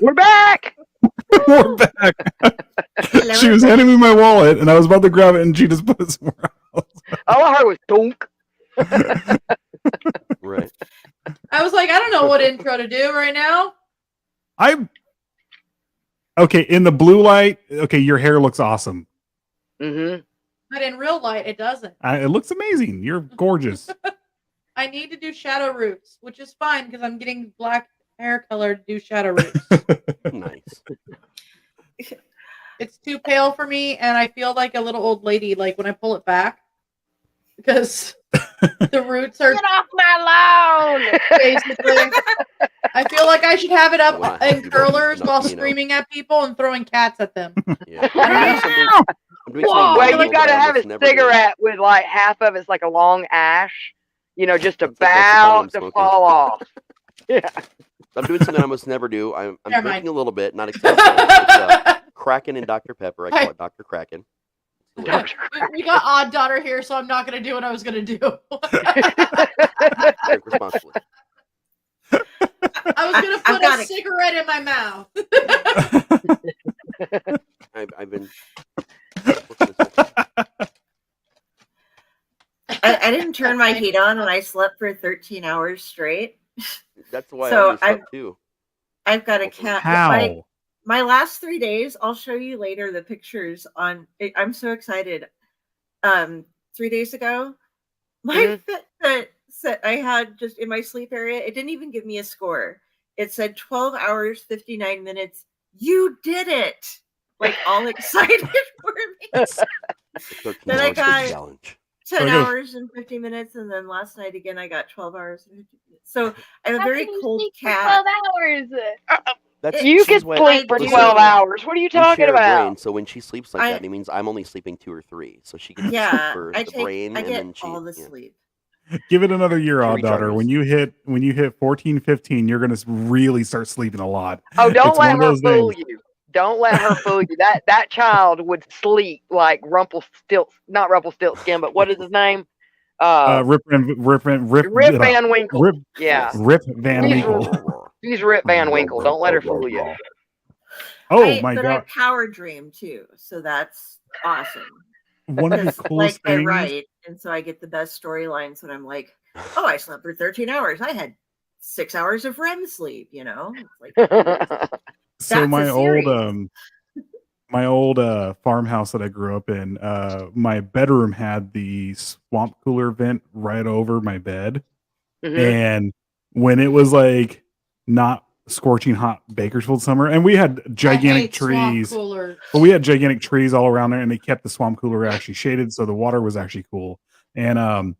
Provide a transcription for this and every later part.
We're back. We're back. She was handing me my wallet, and I was about to grab it, and she just put it somewhere else. All I heard was dunk. Right. I was like, I don't know what intro to do right now. Okay, in the blue light, okay, your hair looks awesome. Mm-hmm. But in real light, it doesn't. It looks amazing. You're gorgeous. I need to do shadow roots, which is fine because I'm getting black hair color to do shadow roots. Nice. It's too pale for me, and I feel like a little old lady, like when I pull it back, because the roots are Get off my lawn. basically. I feel like I should have it up Well, in curlers while you know. screaming at people and throwing cats at them. Yeah. I'm doing something Well, new you gotta that I have a almost never do. cigarette with like half of it's like a long ash, just That's about what I'm to smoking. fall off. Yeah. I'm doing something I almost never do. I'm Never drinking mind. a little bit, not excessively. It's Kraken and Dr. Pepper. I call it Dr. Kraken. We got Odd Daughter here, so I'm not going to do what I was going to do. Drink responsibly. I was going to put a cigarette in my mouth. I've been. I didn't turn my heat on when I slept for 13 hours straight. That's why So I slept too. I've got a cat. How? My last 3 days, I'll show you later the pictures on. I'm so excited. 3 days ago, my Fitbit said I had just in my sleep area. It didn't even give me a score. It said 12 hours, 59 minutes. You did it! Like all excited for me. Then I got challenge. 10 hours and 50 minutes, and then last night again I got 12 hours and 50 minutes. So I have a very cold cat. 12 hours. You can sleep for 12 hours. What are you talking about? Brain, so when she sleeps like that, it means I'm only sleeping 2 or 3. So she can sleep for I the brain, I and get then she all the sleep. Give it another year, Odd Daughter. recharges. When you hit 14, 15, you're gonna really start sleeping a lot. Oh, don't It's let one of her those fool things. you. Don't let her fool you. That child would sleep like not Rumpelstiltskin, but what is his name? Rip Van Winkle. Yeah. Rip Van Winkle. He's Rip Van Winkle. Don't let her fool you. Oh my god! I power dream too, so that's awesome. One of the coolest I things. write, and so I get the best storylines when I'm like, "Oh, I slept for 13 hours. I had 6 hours of REM sleep." It's like, So my old farmhouse that I grew up in, my bedroom had the swamp cooler vent right over my bed. And when it was like not scorching hot Bakersfield summer, and we had gigantic trees, but we had gigantic trees all around there, and they kept the swamp cooler actually shaded, so the water was actually cool. And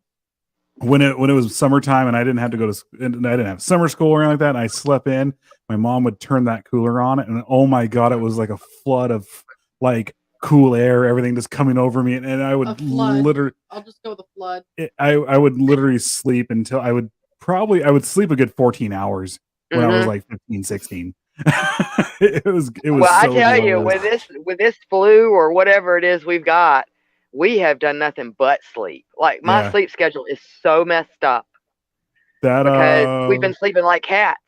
when it was summertime and I didn't have to go to, and I didn't have summer school or anything like that, and I slept in, my mom would turn that cooler on, and oh my god, it was like a flood of like cool air, everything just coming over me, and I would literally, I'll just go with a flood. I would literally sleep until I would sleep a good 14 hours when I was like 15, 16. it was well, I tell you, with this flu or whatever it is we've got, we have done nothing but sleep. Like my sleep schedule is so messed up because we've been sleeping like cats.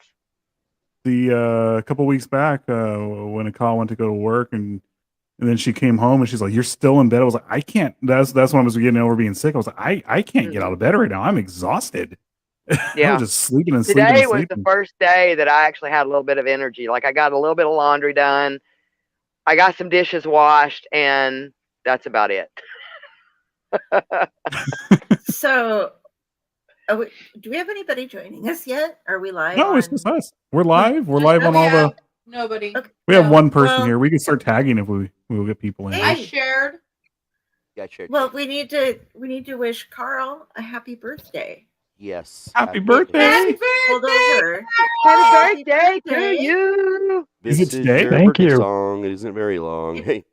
A couple weeks back, when Akal went to go to work, and then she came home and she's like, "You're still in bed." I was like, "I can't." That's when I was getting over being sick. I was like, "I can't get out of bed right now. I'm exhausted." Yeah, I was just sleeping and sleeping. Today was the first day that I actually had a little bit of energy. Like I got a little bit of laundry done, I got some dishes washed, and that's about it. So, do we have anybody joining us yet? Are we live? No, it's just us. We're live. We're live on all the. Nobody. Okay. We have one person here. We can start tagging if we will get people in. I shared. Yeah, shared. Well, we need to wish Carl a happy birthday. Yes. Happy birthday! Happy Hold over. Happy birthday to you! This Is it today? your Thank birthday you. Song. It isn't very long. Hey.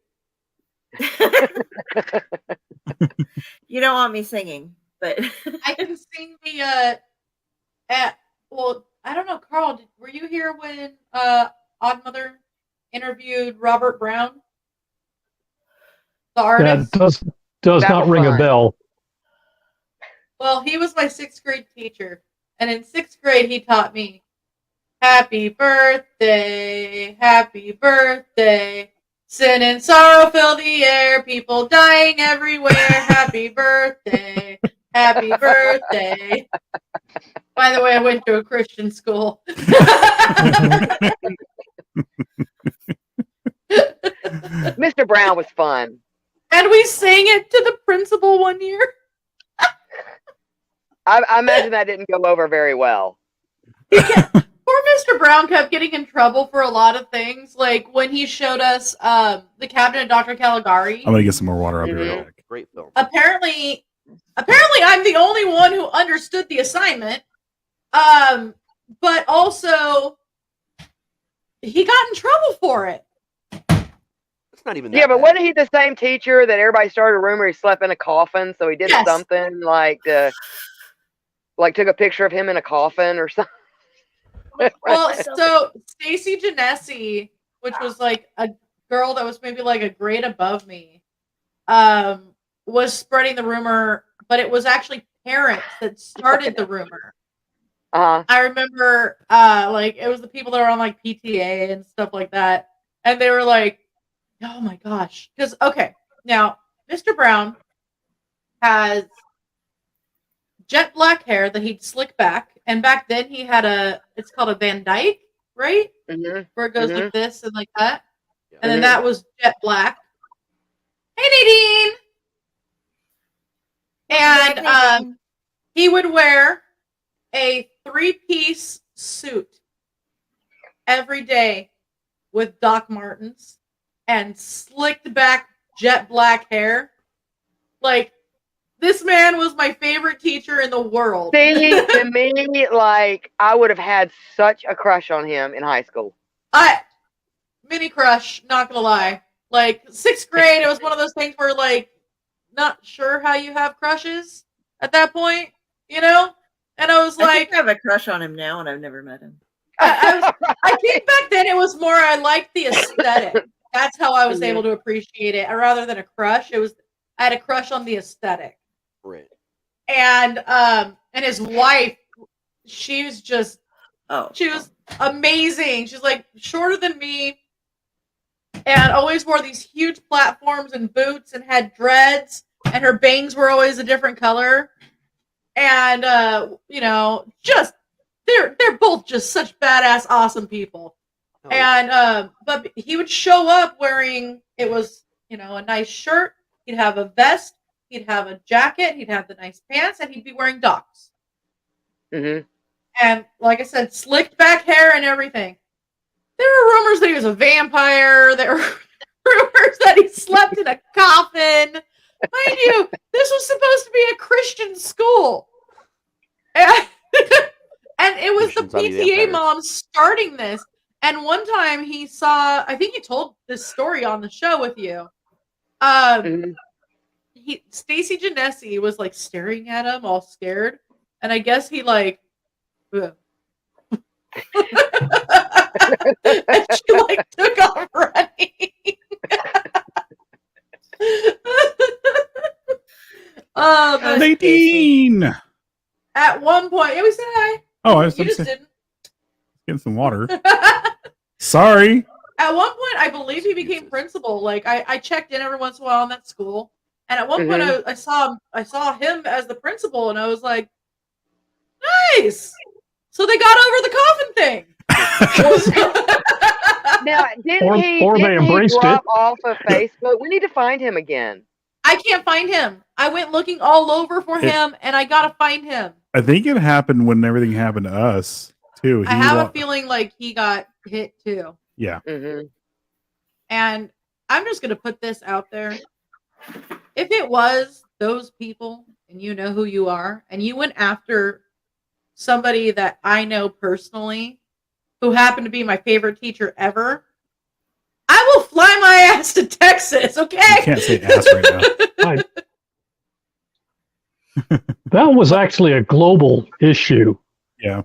You don't want me singing, but I can sing the well, I don't know, Carl, were you here when Odd Mother interviewed Robert Brown, the artist? That does not ring a bell. Well, he was my 6th grade teacher, and in 6th grade he taught me. Happy birthday, happy birthday. Sin and sorrow fill the air, people dying everywhere. Happy birthday, happy birthday. By the way, I went to a Christian school. Mr. Brown was fun. And we sang it to the principal one year. I imagine that didn't go over very well. Poor Mr. Brown kept getting in trouble for a lot of things. Like when he showed us the Cabinet of Dr. Caligari. I'm gonna get some more water. I'll be right back. Great film. Apparently I'm the only one who understood the assignment. But also he got in trouble for it. It's not even that Yeah, but bad. wasn't he the same teacher that everybody started a rumor he slept in a coffin? So he did Yes. something like took a picture of him in a coffin or something. Well, so Stacy Genesi, which was like a girl that was maybe like a grade above me, was spreading the rumor, but it was actually parents that started the rumor. I remember like it was the people that were on like PTA and stuff like that, and they were like, oh my gosh, because okay, now Mr. Brown has jet black hair that he'd slick back, and back then he had it's called a Van Dyke, right? Mm-hmm. Where it goes like this and like that, Yeah. and then that was jet black. Hey Nadine! And he would wear a 3-piece suit every day with Doc Martens and slicked back jet black hair. Like, this man was my favorite teacher in the world. See, to me, like, I would have had such a crush on him in high school. Mini crush, not gonna lie. Like, 6th grade, it was one of those things where, like, not sure how you have crushes at that point, you know? And I was I like... think I have a crush on him now, and I've never met him. I think back then it was more I liked the aesthetic. That's how I was able to appreciate it. Rather than a crush, I had a crush on the aesthetic. Right. And his wife, she was just she was amazing. She's like shorter than me and always wore these huge platforms and boots and had dreads, and her bangs were always a different color. And you know, just they're both just such badass, awesome people. Oh. And but he would show up wearing, it was, you know, a nice shirt. He'd have a vest. He'd have a jacket. He'd have the nice pants, and he'd be wearing Docs. Mm-hmm. And like I said, slicked back hair and everything. There were rumors that he was a vampire. There were rumors that he slept in a coffin. Mind you, this was supposed to be a Christian school. And it was the PTA mom starting this. And one time he saw, I think he told this story on the show with you. Stacy Genesi was like staring at him all scared. And I guess he like, and she like took off running. Oh, Nadine. At one point, yeah, we said hi. Oh, I was you just didn't. Getting some water. Sorry. At one point, I believe he became principal. Like I checked in every once in a while in that school, and at one point, I saw him as the principal, and I was like, nice. So they got over the coffin thing. Now, didn't he drop off of Facebook? We need to find him again. I can't find him. I went looking all over for him, and I gotta find him. I think it happened when everything happened to us too. I have a feeling like he got hit too. Yeah. Mm-hmm. And I'm just gonna put this out there. If it was those people, and you know who you are, and you went after somebody that I know personally, who happened to be my favorite teacher ever, I will fly my ass to Texas, okay? You can't say ass right now. That was actually a global issue. Yeah.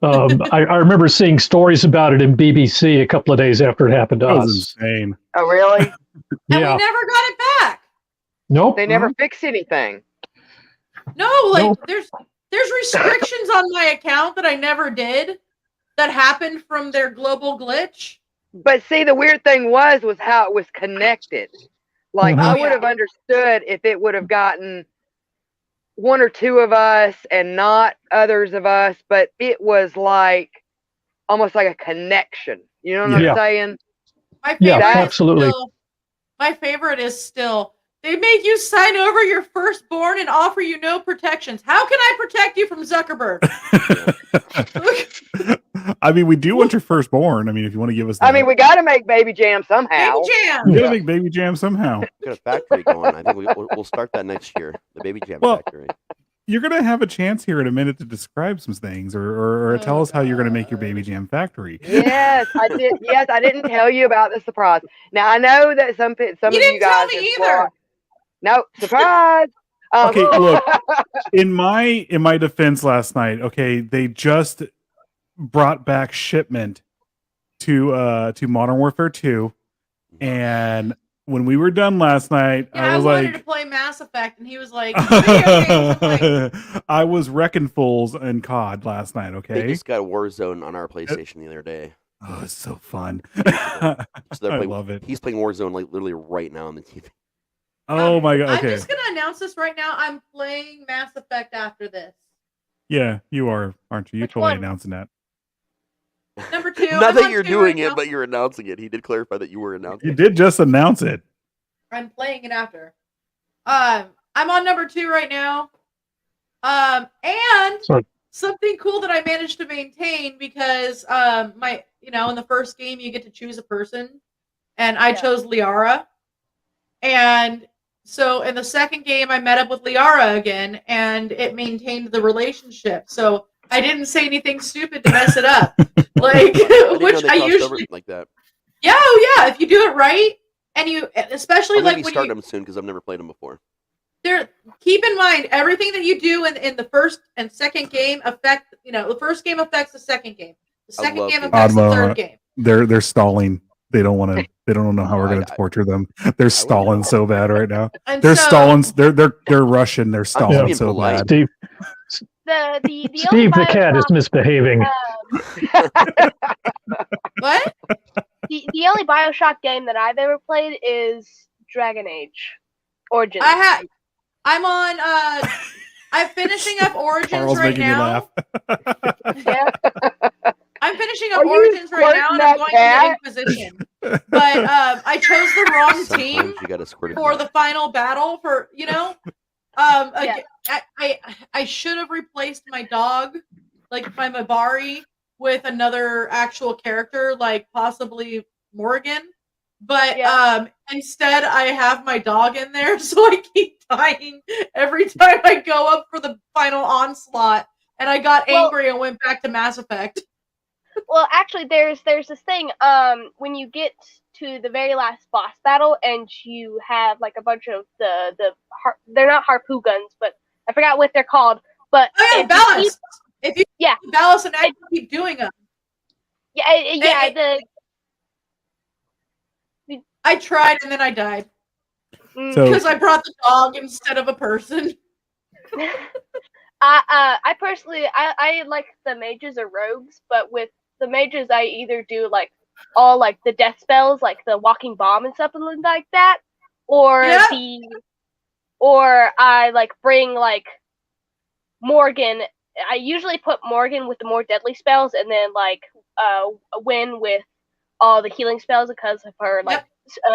I remember seeing stories about it in BBC a couple of days after it happened to us. That was insane. Oh, really? And we never got it back. Nope. They never fixed anything. No, like there's restrictions on my account that I never did. that happened from their global glitch. But see, the weird thing was how it was connected. Like, I would have understood if it would have gotten one or two of us and not others of us, but it was like almost like a connection. You know what I'm saying? Absolutely. My favorite is still, they make you sign over your firstborn and offer you no protections. How can I protect you from Zuckerberg? I mean, we do want your firstborn. I mean, if you want to give us that. I mean, we got to make Baby Jam somehow. Baby Jam. We got to make Baby Jam somehow. We got a factory going. I think we'll start that next year. The Baby Jam factory. You're going to have a chance here in a minute to describe some things or tell us how you're going to make your Baby Jam factory. Yes, I did. Yes, I didn't tell you about the surprise. Now, I know that some of you guys... You didn't tell me either. No, surprise. Okay, look, in my defense last night, okay, they just brought back shipment to Modern Warfare 2, and when we were done last night, I wanted to play Mass Effect, and he was like, I was wrecking fools in COD last night, okay? They just got Warzone on our PlayStation the other day. Oh, it's so fun. I love it. He's playing Warzone like literally right now on the TV. Oh my god, okay. I'm just going to announce this right now. I'm playing Mass Effect after this. Yeah, you are, aren't you? You're totally announcing that. Number 2. Not that you're doing it, but you're announcing it. He did clarify that you were announcing it. You did just announce it. I'm playing it after. I'm on number 2 right now. And something cool that I managed to maintain because in the first game you get to choose a person, and I chose Liara. And so in the second game I met up with Liara again, and it maintained the relationship. So I didn't say anything stupid to mess it up. Like, which I usually like that. Yeah, oh yeah. If you do it right, and you, especially like when start them soon because I've never played them before. Keep in mind everything that you do in the first and second game affect. The first game affects the second game. The second game affects the third game. They're stalling. They don't want to. They don't know how we're going to torture them. They're stalling so bad right now. They're stalling. They're Russian. They're stalling so bad. Steve, the cat is misbehaving. What? The only BioShock game that I've ever played is Dragon Age Origins. I'm on. I'm finishing up Origins Carl's right making now. Me laugh. I'm finishing up Origins right now, and I'm going to the Inquisition. But I chose the wrong team for the final battle. I should have replaced my dog, like my Mabari, with another actual character, like possibly Morgan. But instead, I have my dog in there, so I keep dying every time I go up for the final onslaught. And I got angry and went back to Mass Effect. Well, actually, there's this thing. When you get to the very last boss battle, and you have like a bunch of they're not harpoon guns, but I forgot what they're called. But ballast. Ballast, and I keep doing them. I tried and then I died because I brought the dog instead of a person. I personally I like the mages or rogues, but with the mages I either do like all like the death spells, like the walking bomb and something like that, or I like bring like Morgan. I usually put Morgan with the more deadly spells, and then like Win with all the healing spells because of her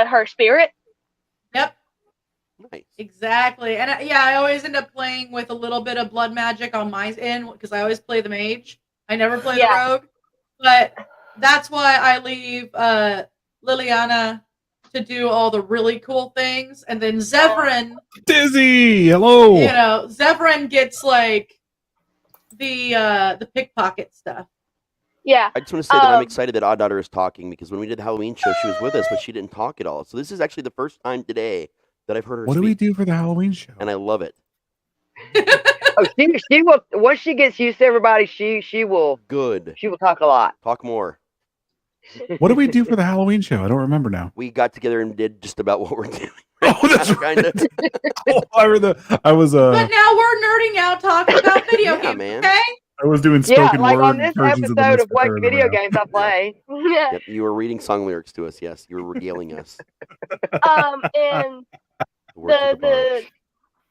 her spirit. Yep. Nice. Exactly. And I always end up playing with a little bit of blood magic on my end because I always play the mage. I never play the rogue. But that's why I leave Liliana to do all the really cool things, and then Zevran. Dizzy, hello. Zevran gets like the pickpocket stuff. Yeah. I just want to say that I'm excited that Odd Daughter is talking because when we did the Halloween show, she was with us, but she didn't talk at all. So this is actually the first time today that I've heard her. What do we do for the Halloween show? And I love it. She will. Once she gets used to everybody, she will. Good. She will talk a lot. Talk more. What do we do for the Halloween show? I don't remember now. We got together and did just about what we're doing. Oh, that's right. I was. But now we're nerding out talking about video games. Man. Okay. I was doing spoken like word on this versions of the episode of what Mr. video games I play. Yeah. Yep, you were reading song lyrics to us. Yes, you were regaling us. And The words of the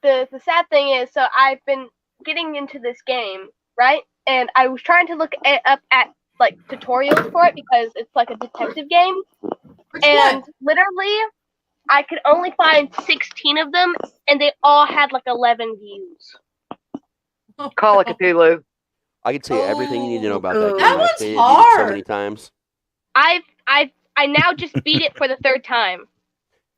bar. the sad thing is, so I've been getting into this game, right? And I was trying to look up at like tutorials for it because it's like a detective game. And literally, I could only find 16 of them, and they all had like 11 views. Call of Cthulhu. I could tell you everything you need to know about that game. That I've one's played it hard. so many times. I now just beat it for the 3rd time.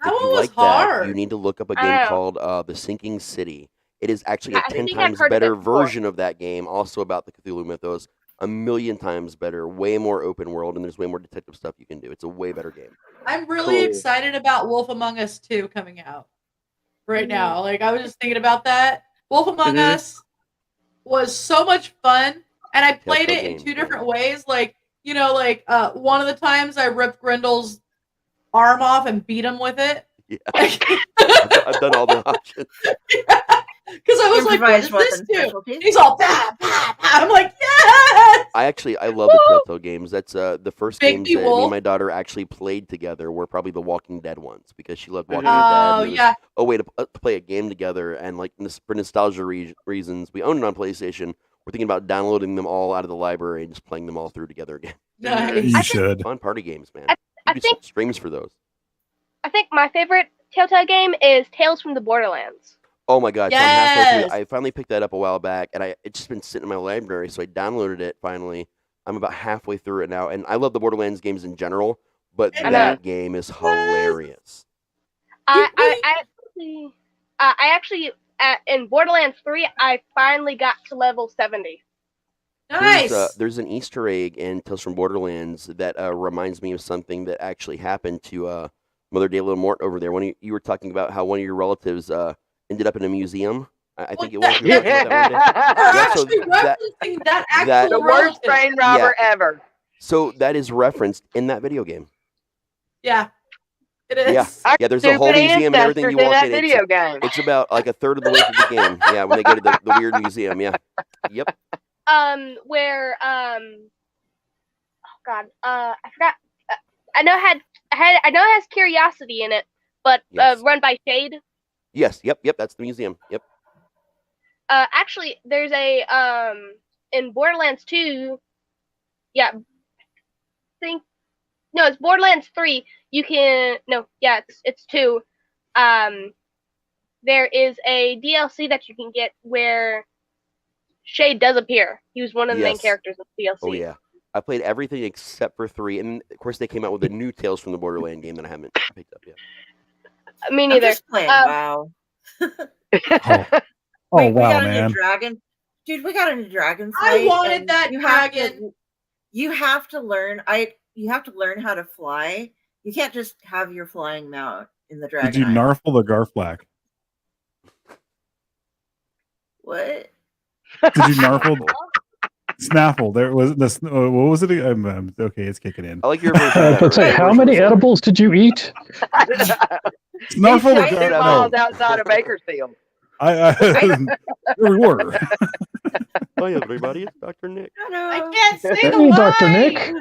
That If one you was like hard. that, you need to look up a I game know. called The Sinking City. It is actually a I 10 think I've times heard of better it before. version of that game, also about the Cthulhu mythos. A million times better, way more open world, and there's way more detective stuff you can do. It's a way better game. I'm really excited about Wolf Among Us 2 coming out right now. Like, I was just thinking about that. Wolf Among Us was so much fun, and I played it in 2 different ways. Like, you know, like one of the times I ripped Grendel's arm off and beat him with it. Yeah. I've done all the options. Because I was like, what does this do? He's all, bah, bah, bah. I'm like, yes! I love the Telltale games. That's the first games that me and my daughter actually played together were probably the Walking Dead ones because she loved Walking Dead. Oh, yeah. A way to play a game together, and like for nostalgia reasons, we own it on PlayStation. We're thinking about downloading them all out of the library and just playing them all through together again. Nice. You should. Fun party games, man. I think streams for those. I think my favorite Telltale game is Tales from the Borderlands. Oh my god! Yes! So I'm halfway through. I finally picked that up a while back, and it's just been sitting in my library. So I downloaded it finally. I'm about halfway through it now, and I love the Borderlands games in general, but that game is hilarious. I actually in Borderlands 3, I finally got to level 70. Nice. There's an Easter egg in Tales from Borderlands that reminds me of something that actually happened to Mother De La Mort over there. When you were talking about how one of your relatives ended up in a museum. I think it was. Yeah. Actually referencing that actual the worst train robber ever. So that is referenced in that video game. Yeah, it is. Yeah, there's a whole museum and everything you walk in. Video game. It's about like a third of the length of the game. Yeah, when they go to the weird museum. Yeah. Yep. Where oh god, I forgot. I know it has Curiosity in it, but run by Shade. Yes. Yep. That's the museum. Yep. Actually, there's a in Borderlands 2. Yeah, it's Borderlands 3. It's 2. There is a DLC that you can get where Shade does appear. He was one of the main characters of the DLC. Oh yeah, I played everything except for 3, and of course they came out with a new Tales from the Borderland game that I haven't picked up yet. Me neither. I'm just playing WoW. Wow, man. Dude, we got a new dragon fight. I wanted that dragon. You have to learn how to fly. You can't just have your flying mount in the dragon. Did you narfle the Garflack? What? Did you narfle Snaffle? There was this. What was it? Okay, it's kicking in. I like your version. Let's say, how many edibles did you eat? Snarfle the 2 miles outside of Bakersfield. There we were. Hi everybody, it's Dr. Nick. I can't say the Hey, line. Dr. Nick.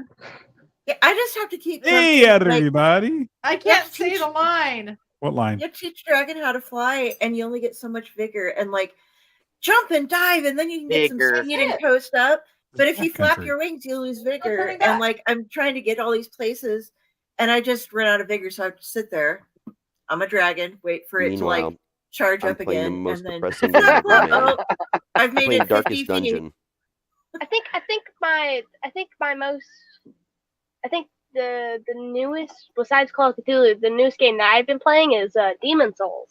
Yeah, I just have to keep. Hey everybody. I can't say the line. What line? You teach dragon how to fly, and you only get so much vigor, and like jump and dive, and then you can get some speed and coast up. But if you flap your wings, you lose vigor. And like I'm trying to get all these places, and I just run out of vigor, so I have to sit there. I'm a dragon. Wait for it to like charge up again, and then I've made it 50 feet. I think the newest, besides Call of Cthulhu, the newest game that I've been playing is Demon Souls.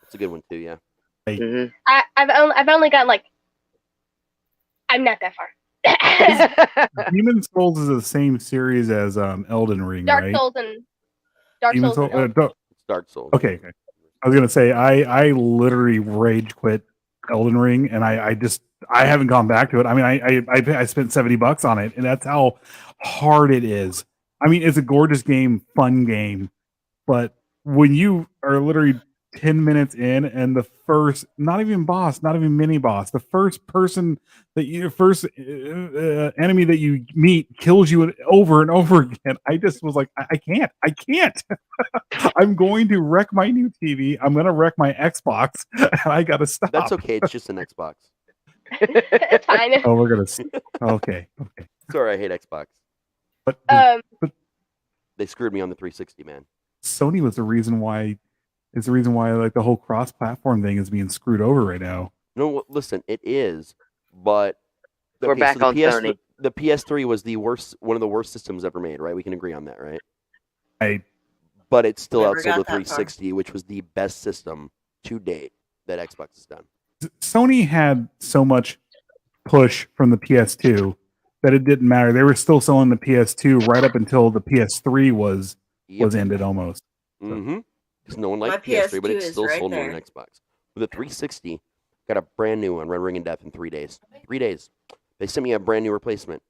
It's a good one too, yeah. Mm-hmm. I've only gotten like, I'm not that far. Demon Souls is the same series as Elden Ring, Dark right? Souls and Dark Souls. Dark Souls. Okay. I was gonna say I literally rage quit Elden Ring, and I haven't gone back to it. I mean, I spent $70 on it, and that's how hard it is. I mean, it's a gorgeous game, fun game, but when you are literally 10 minutes in, and the first, not even boss, not even mini boss, the first person that you first enemy that you meet kills you over and over again. I just was like, I can't. I'm going to wreck my new TV. I'm going to wreck my Xbox. And I got to stop. That's okay. It's just an Xbox. It's fine. Oh, we're gonna. Okay. Sorry, I hate Xbox. But they screwed me on the 360, man. Sony was the reason why. Is the reason why like the whole cross-platform thing is being screwed over right now. No, listen, it is, but we're back on Sony. The PS3 was one of the worst systems ever made, right? We can agree on that, right? But it still outsold the 360, which was the best system to date that Xbox has done. Sony had so much push from the PS2 that it didn't matter. They were still selling the PS2 right up until the PS3 was ended almost. Mm-hmm. Because no one liked PS3, but it still sold more than Xbox. With the 360, got a brand new one, Red Ring of Death, in 3 days. 3 days. They sent me a brand new replacement.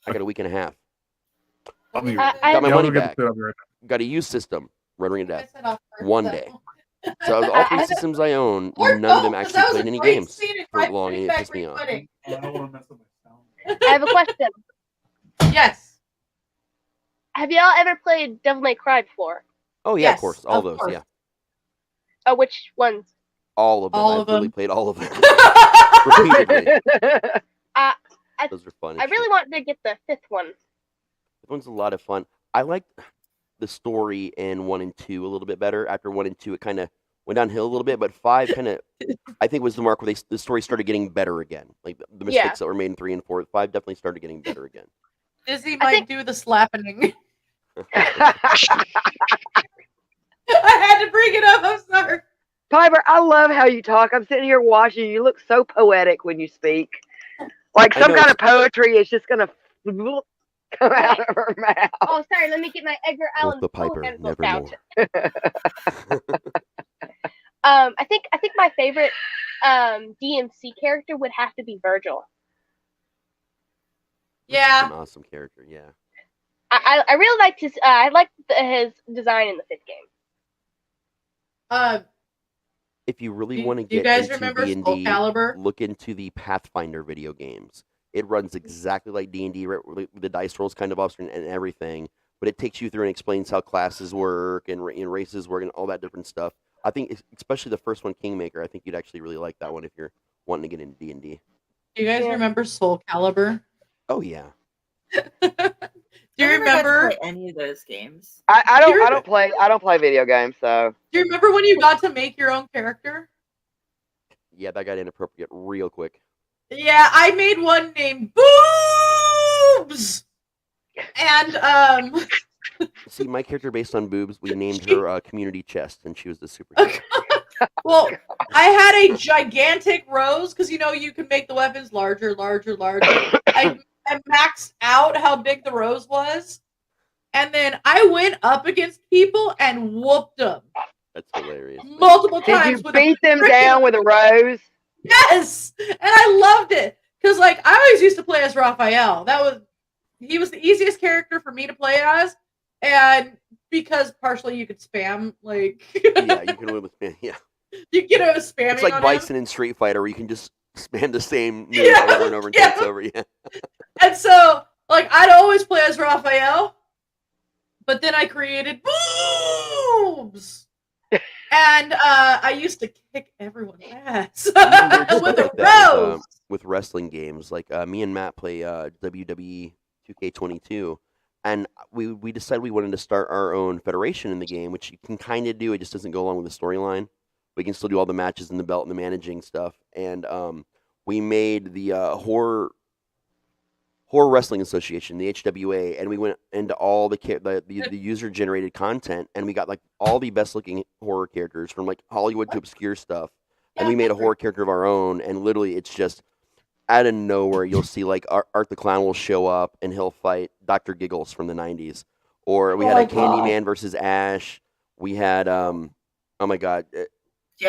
I got a week and a half. Got my money back. Got a used system, Red Ring of Death, 1 day. So all 3 systems I own, none of them actually played any games for long, and it pissed me off. I have a question. Yes. Have y'all ever played Devil May Cry before? Oh yeah, of course, all those, yeah. Oh, which ones? All of them. I've really played all of them. Repeatedly. Those are fun. I really want to get the 5th one. That one's a lot of fun. I liked the story in 1 and 2 a little bit better. After 1 and 2, it kind of went downhill a little bit, but 5 kind of, I think, was the mark where the story started getting better again. Like the mistakes that were made in 3 and 4, 5 definitely started getting better again. Izzy might do the slapping. I had to bring it up. I'm sorry. Piper, I love how you talk. I'm sitting here watching you. You look so poetic when you speak. Like some kind of poetry is just going to come out of her mouth. Oh, sorry. Let me get my Edgar Allan Poe Piper, nevermore. I think my favorite DMC character would have to be Virgil. Yeah. He's an awesome character, yeah. I really liked his his design in the 5th game. If you really want to you get guys into remember D&D, Soul Calibur? look into the Pathfinder video games. It runs exactly like D&D, with the dice rolls kind of off and everything, but it takes you through and explains how classes work and races work and all that different stuff. I think, especially the first one, Kingmaker, I think you'd actually really like that one if you're wanting to get into D&D. Do you guys remember Soul Calibur? Oh, yeah. Do you remember any of those games? I don't play video games, so. Do you remember when you got to make your own character? Yeah, that got inappropriate real quick. Yeah, I made one named Boobs. And see, my character based on boobs, we named her Community Chest, and she was the superhero. Well, I had a gigantic rose because you can make the weapons larger. I maxed out how big the rose was, and then I went up against people and whooped them. That's hilarious. Multiple times. Did you beat them down with a rose? Yes, and I loved it because, I always used to play as Raphael. He was the easiest character for me to play as, and because partially you could spam, yeah, you can win with spam. Yeah, you get a spamming. It's like Bison in Street Fighter, where you can just spam the same move over and over until it's over. Yeah. And so, I'd always play as Raphael, but then I created boobs, and I used to kick everyone's ass with a rose. With wrestling games, me and Matt play WWE 2K22, and we decided we wanted to start our own federation in the game, which you can kind of do. It just doesn't go along with the storyline. We can still do all the matches and the belt and the managing stuff, and we made the Horror Wrestling Association, the HWA, and we went into all the user-generated content, and we got all the best-looking horror characters from Hollywood to obscure stuff, and we made a horror character of our own, and literally it's just out of nowhere you'll see Art the Clown will show up and he'll fight Dr. Giggles from the 90s, or we had a Candyman versus Ash. We had oh my god.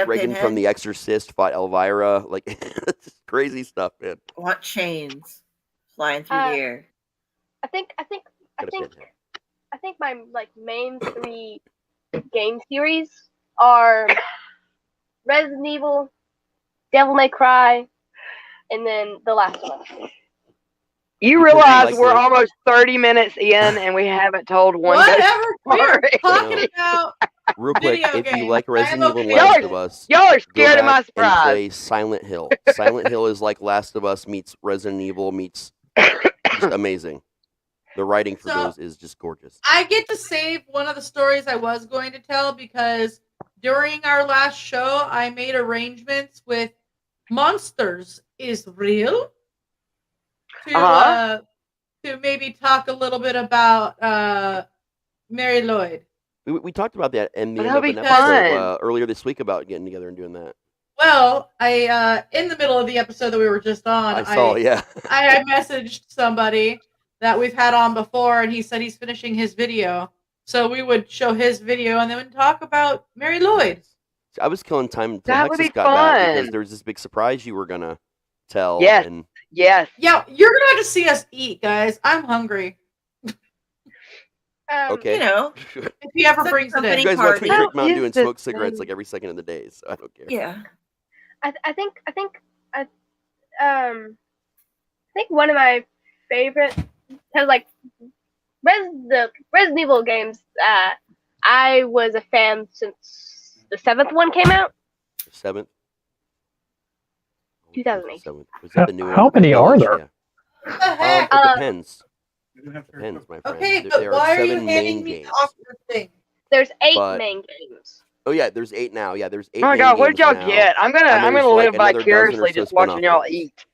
Reagan from The Exorcist fought Elvira. It's crazy stuff, man. Want chains flying through the air. I think my main 3 game series are Resident Evil, Devil May Cry, and then the last one. You realize we're almost 30 minutes in and we haven't told one Whatever. We are story. talking about Real quick, video if games. you like Resident Evil and Y'all Last are- of Us, Y'all are go scared of my back and surprise. play Silent Hill. Silent Hill is like Last of Us meets Resident Evil meets just amazing. The writing for those is just gorgeous. I get to save one of the stories I was going to tell because during our last show, I made arrangements with Monsters is Real to maybe talk a little bit about Mary Lloyd. We talked about that in the That'll end of be an episode fun. earlier this week about getting together and doing that. Well, I in the middle of the episode that we were just on, I saw, yeah. I messaged somebody that we've had on before, and he said he's finishing his video. So we would show his video and then we'd talk about Mary Lloyd. I was killing time until That would Hexus be got back because fun. there was this big surprise you were gonna tell. Yes. And Yes. Yeah, you're gonna have to see us eat, guys. I'm hungry. okay. You know, If he ever It's a brings it in. company You guys watch me party. drink Mountain Dew How and is smoke this cigarettes thing? like every second of the day, so I don't care. yeah. I think one of my favorite, because like the Resident Evil games, I was a fan since the 7th one came out. 7th? 2008. 7th. Was that the new How one? many are Village? there? Yeah. What the heck? It depends. Depends, my friend. Okay, There but are why are you 7 handing main me games. the awkward thing? There's 8 But- main games. Oh yeah, there's 8 now. Yeah, there's 8 Oh my main God, what did games y'all now. get? I'm gonna And there's, live like, another dozen or vicariously so just watching y'all spin-off games. eat.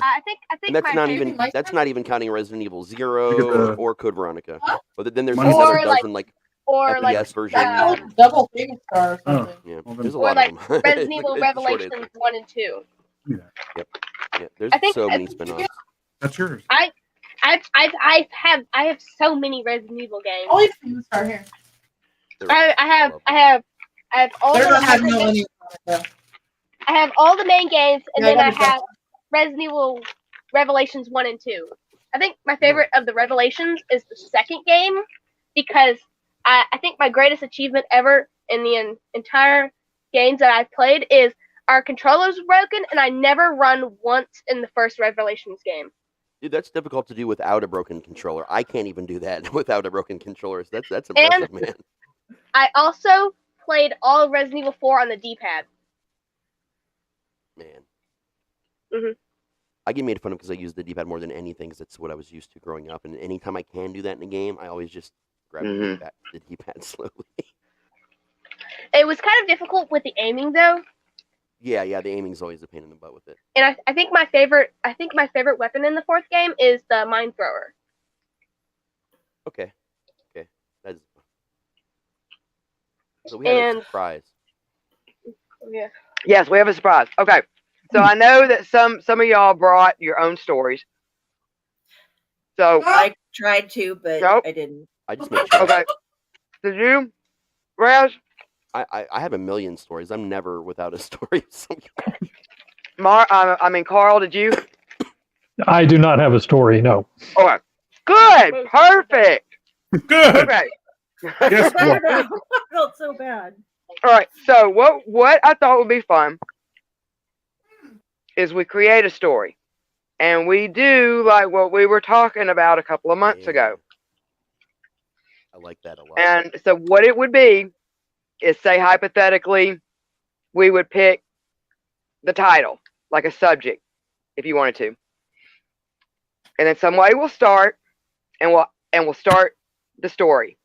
I think And that's my not favorite, even like that's that? not even counting Resident Evil Look 0 at or Code Veronica. Huh? But then there's Mine's- another Or, like- dozen like or FPS like versions. That's and- a double famous star or Oh. something. Yeah, Well, there's a or lot like of them. Resident It's Evil the short Revelations answer. 1 and 2. Yeah, there's I think- so I many think- spin-offs. That's yours. I have so many Resident Evil games. Only famous star here. They're I lovely. have all They're the not having no money. I have all the main games, and Yeah, then I that'd be have Resident Evil Revelations 1 and 2. I think my favorite of the Revelations is the second game because I think my greatest achievement ever in the entire games that I've played is our controllers were broken, and I never run once in the first Revelations game. Dude, that's difficult to do without a broken controller. I can't even do that without a broken controller. So that's impressive, man. I also played all of Resident Evil 4 on the D-pad. Man. Mhm. I get made fun of because I use the D-pad more than anything because that's what I was used to growing up. And anytime I can do that in a game, I always just grab the D-pad slowly. It was kind of difficult with the aiming though, yeah, the aiming's always a pain in the butt with it. and I think my favorite weapon in the 4th game is the mine thrower. Okay. That is fun. So we had And- a surprise. Yeah. Yes, we have a surprise. Okay. So I know that some of y'all brought your own stories. So I tried to, but Nope. I didn't. I just made sure. okay. Did you, Raz? I have a million stories. I'm never without a story. of some kind. Carl, did you? I do not have a story. No. Okay. Good. Perfect. Good. Okay. Guess what? I felt so bad. All right. So what I thought would be fun is we create a story, and we do like what we were talking about a couple of months Yeah. ago. I like that a lot. And so what it would be is, say hypothetically, we would pick the title, like a subject, if you wanted to. And then some way we'll start, and we'll start the story.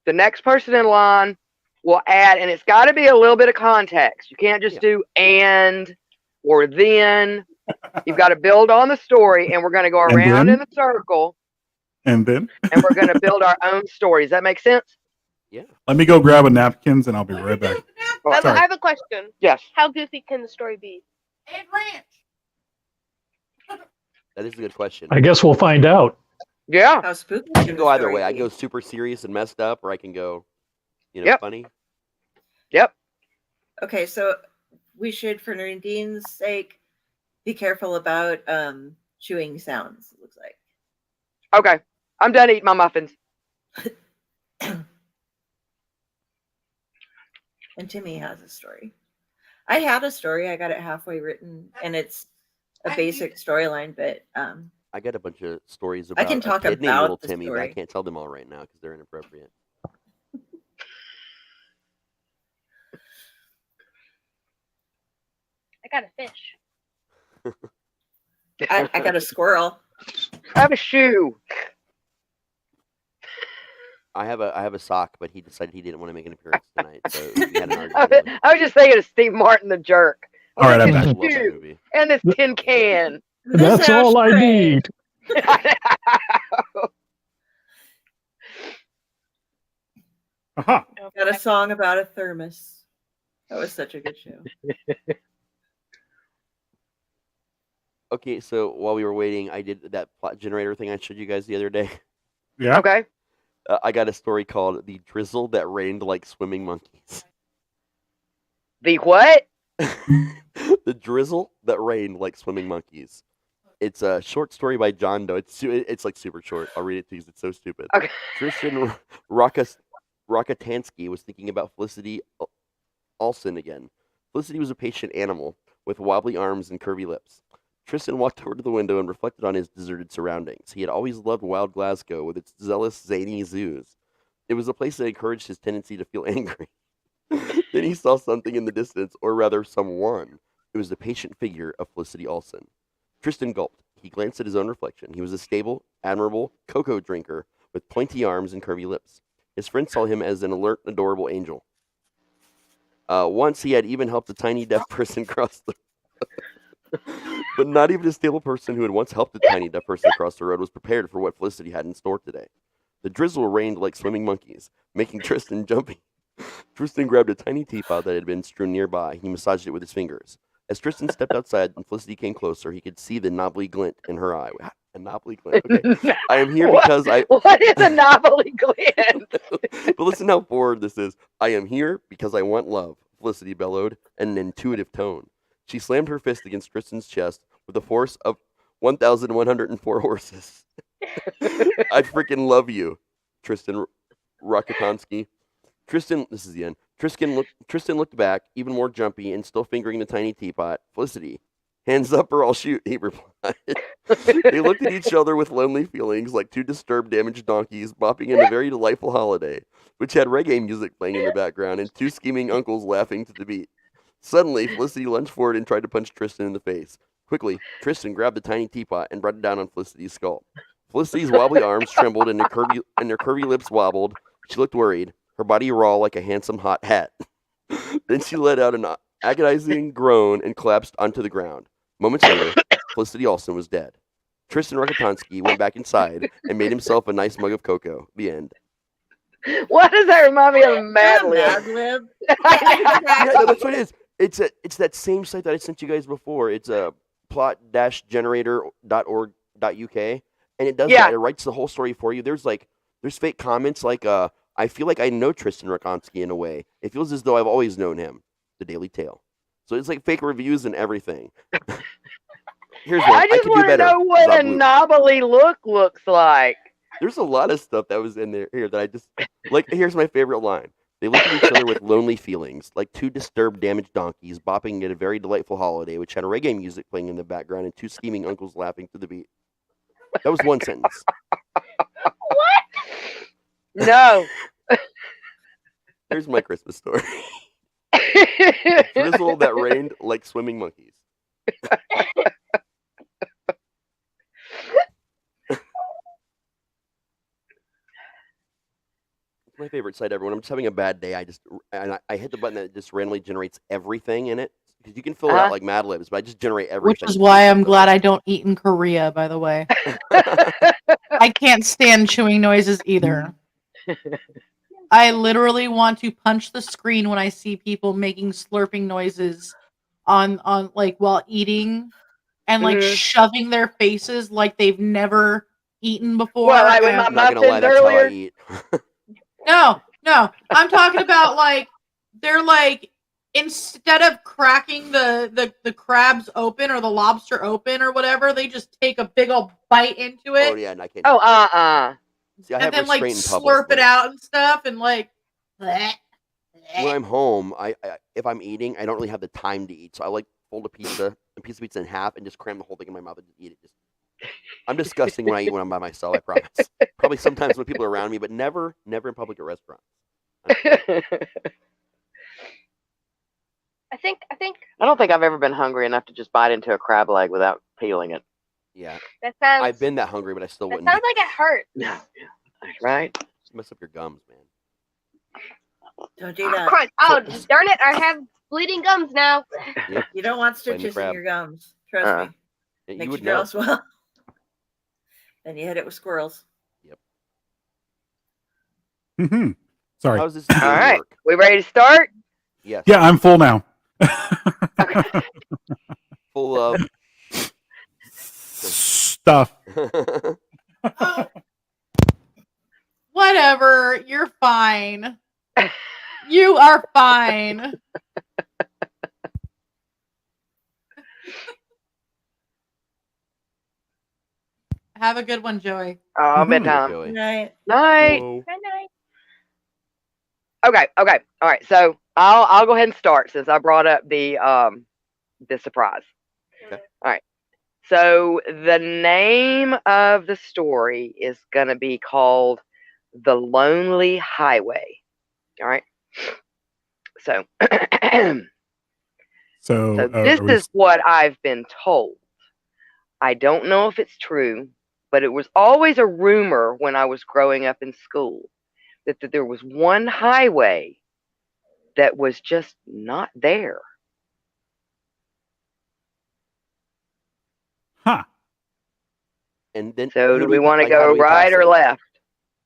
The next person in line will add, and it's got to be a little bit of context. You can't just do and or then. You've got to build on the story, and we're going to go And around then? in a circle, And then and we're going to build our own story. Does that make sense? Yeah. let me go grab a napkins and I'll be right back. Oh, I sorry. have a question. Yes. How goofy can the story be? And ranch. That is a good question. I guess we'll find out. Yeah. How spooky. I can can the go either story way. I be? can go super serious and messed up, or I can go, Yep. funny. Yep. Okay, so we should, for Nadine's sake, be careful about chewing sounds. It looks like. Okay. I'm done eating my muffins. And Timmy has a story. I had a story. I got it halfway written, and it's a basic storyline, but I got a bunch of stories about I can talk a kid named about Little the Timmy, but I story. can't tell them all right now because they're inappropriate. I got a fish. I got a squirrel. I have a shoe. I have a sock, but he decided he didn't want to make an appearance tonight, so we had an argument. I was just thinking of Steve Martin, the jerk. All right, I'm this back. I love that shoe movie. and this tin can. That's all I need. Aha. Got a song about a thermos. That was such a good show. Okay, so while we were waiting, I did that plot generator thing I showed you guys the other day. Yeah. Okay. I got a story called "The Drizzle That Rained Like Swimming Monkeys." The what? The drizzle that rained like swimming monkeys. It's a short story by John Doe. It's like super short. I'll read it to you. It's so stupid. Okay. Tristan Rakatansky was thinking about Felicity Olsen again. Felicity was a patient animal with wobbly arms and curvy lips. Tristan walked over to the window and reflected on his deserted surroundings. He had always loved wild Glasgow with its zealous, zany zoos. It was a place that encouraged his tendency to feel angry. Then he saw something in the distance, or rather someone. It was the patient figure of Felicity Olsen. Tristan gulped. He glanced at his own reflection. He was a stable, admirable cocoa drinker with pointy arms and curvy lips. His friends saw him as an alert, adorable angel. Once he had even helped a tiny deaf person cross the But not even a stable person who had once helped a tiny deaf person across the road was prepared for what Felicity had in store today. The drizzle rained like swimming monkeys, making Tristan jumpy. Tristan grabbed a tiny teapot that had been strewn nearby. He massaged it with his fingers. As Tristan stepped outside and Felicity came closer, he could see the knobbly glint in her eye. A knobbly glint? Okay. I am here because I... What is a knobbly glint? But listen how forward this is. I am here because I want love, Felicity bellowed in an intuitive tone. She slammed her fist against Tristan's chest with the force of 1,104 horses. I freaking love you, Tristan Rakatansky. This is the end. Tristan looked back, even more jumpy and still fingering the tiny teapot. Felicity, hands up or I'll shoot, he replied. They looked at each other with lonely feelings, like two disturbed, damaged donkeys bopping in a very delightful holiday, which had reggae music playing in the background and two scheming uncles laughing to the beat. Suddenly, Felicity lunged forward and tried to punch Tristan in the face. Quickly, Tristan grabbed the tiny teapot and brought it down on Felicity's skull. Felicity's wobbly arms trembled and her curvy lips wobbled. She looked worried, her body raw like a handsome hot hat. Then she let out an agonizing groan and collapsed onto the ground. Moments later, Felicity Olsen was dead. Tristan Rakatansky went back inside and made himself a nice mug of cocoa. The end. What does that remind me of? Mad Lib. Mad Lib. Yeah, no, that's what it is. It's that same site that I sent you guys before. It's a plot-generator.org.uk, and it does that. It writes the whole story for you. There's fake comments like I feel like I know Tristan Rakatansky in a way. It feels as though I've always known him. The Daily Tale. So it's like fake reviews and everything. Here's one. I just want to know what a knobbly look looks like. There's a lot of stuff that was in there here that I just like. Here's my favorite line. They looked at each other with lonely feelings, like two disturbed, damaged donkeys bopping at a very delightful holiday, which had reggae music playing in the background and two scheming uncles laughing to the beat. That was one sentence. What? No. Here's my Christmas story. Drizzle that rained like swimming monkeys. It's my favorite site ever. When I'm just having a bad day, I hit the button that just randomly generates everything in it. Because you can fill it out like Mad Libs, but I just generate everything. Which is why I'm glad I don't eat in Korea, by the way. I can't stand chewing noises either. I literally want to punch the screen when I see people making slurping noises on like while eating and like shoving their faces like they've never eaten before. Well, I with my muffins earlier. No, I'm talking about like they're like instead of cracking the crabs open or the lobster open or whatever, they just take a big old bite into it. Oh yeah, and I can't. Oh See, and then like slurp it out and stuff and like. Bleh. when I'm home, I if I'm eating, I don't really have the time to eat, so I like fold a piece of pizza in half and just cram the whole thing in my mouth and just eat it. I'm disgusting when I eat when I'm by myself. I promise. Probably sometimes when people are around me, but never in public at restaurants. I think. I don't think I've ever been hungry enough to just bite into a crab leg without peeling it. Yeah. That sounds. I've been that hungry, but I still wouldn't. Sounds like it hurts. No, right? Mess up your gums, man. Don't do that. Crunch. Oh, darn it! I have bleeding gums now. Yep. You don't want stitches in your gums. Trust me. You Makes would you draw know. swell. Then you hit it with squirrels. Mm-hmm. Sorry. How's this All right. work? We ready to start? Yes. Yeah, I'm full now. Full of stuff. Whatever. You're fine. You are fine. Have a good one, Joey. Oh, bedtime. Joey. Night. Night. Whoa. Good night. Okay. All right. So I'll go ahead and start since I brought up the surprise. Okay. All right. So the name of the story is gonna be called The Lonely Highway. All right. So So this is what I've been told. I don't know if it's true, but it was always a rumor when I was growing up in school that there was one highway that was just not there. Huh. And then So do we want to go right or left?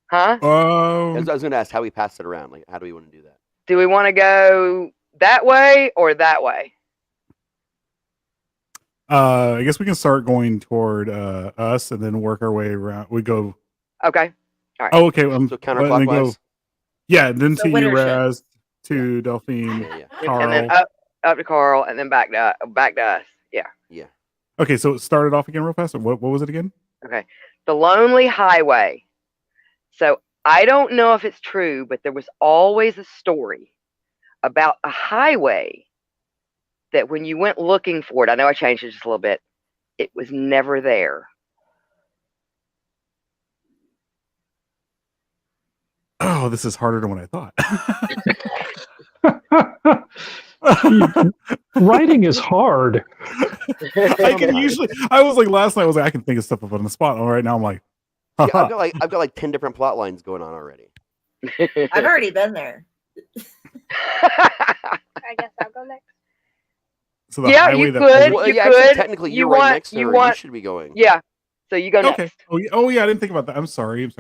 Huh? I was going to ask how we pass it around. Like, how do we want to do that? Do we want to go that way or that way? I guess we can start going toward us and then work our way around. We go. Okay. All right. Oh, okay. So counterclockwise. Yeah, then So to you, winter shift. Raz, to Delphine, Yeah. Carl. And then up to Carl, and then back to us. Yeah. Yeah. Okay, so it started off again real fast. What was it again? Okay. The Lonely Highway. So I don't know if it's true, but there was always a story about a highway that when you went looking for it, I know I changed it just a little bit, it was never there. Oh, this is harder than what I thought. Writing is hard. I was like last night. I was like, I can think of stuff up on the spot. All right, now I'm like, Yeah, I've got like 10 different plot lines going on already. I've already been there. I guess I'll go next. So the Yeah, highway you that could. Well, You yeah, could. actually, technically, you're right next to her. You should be going. Yeah. So you go Okay. next. Oh yeah, I didn't think about that. I'm sorry. Yes.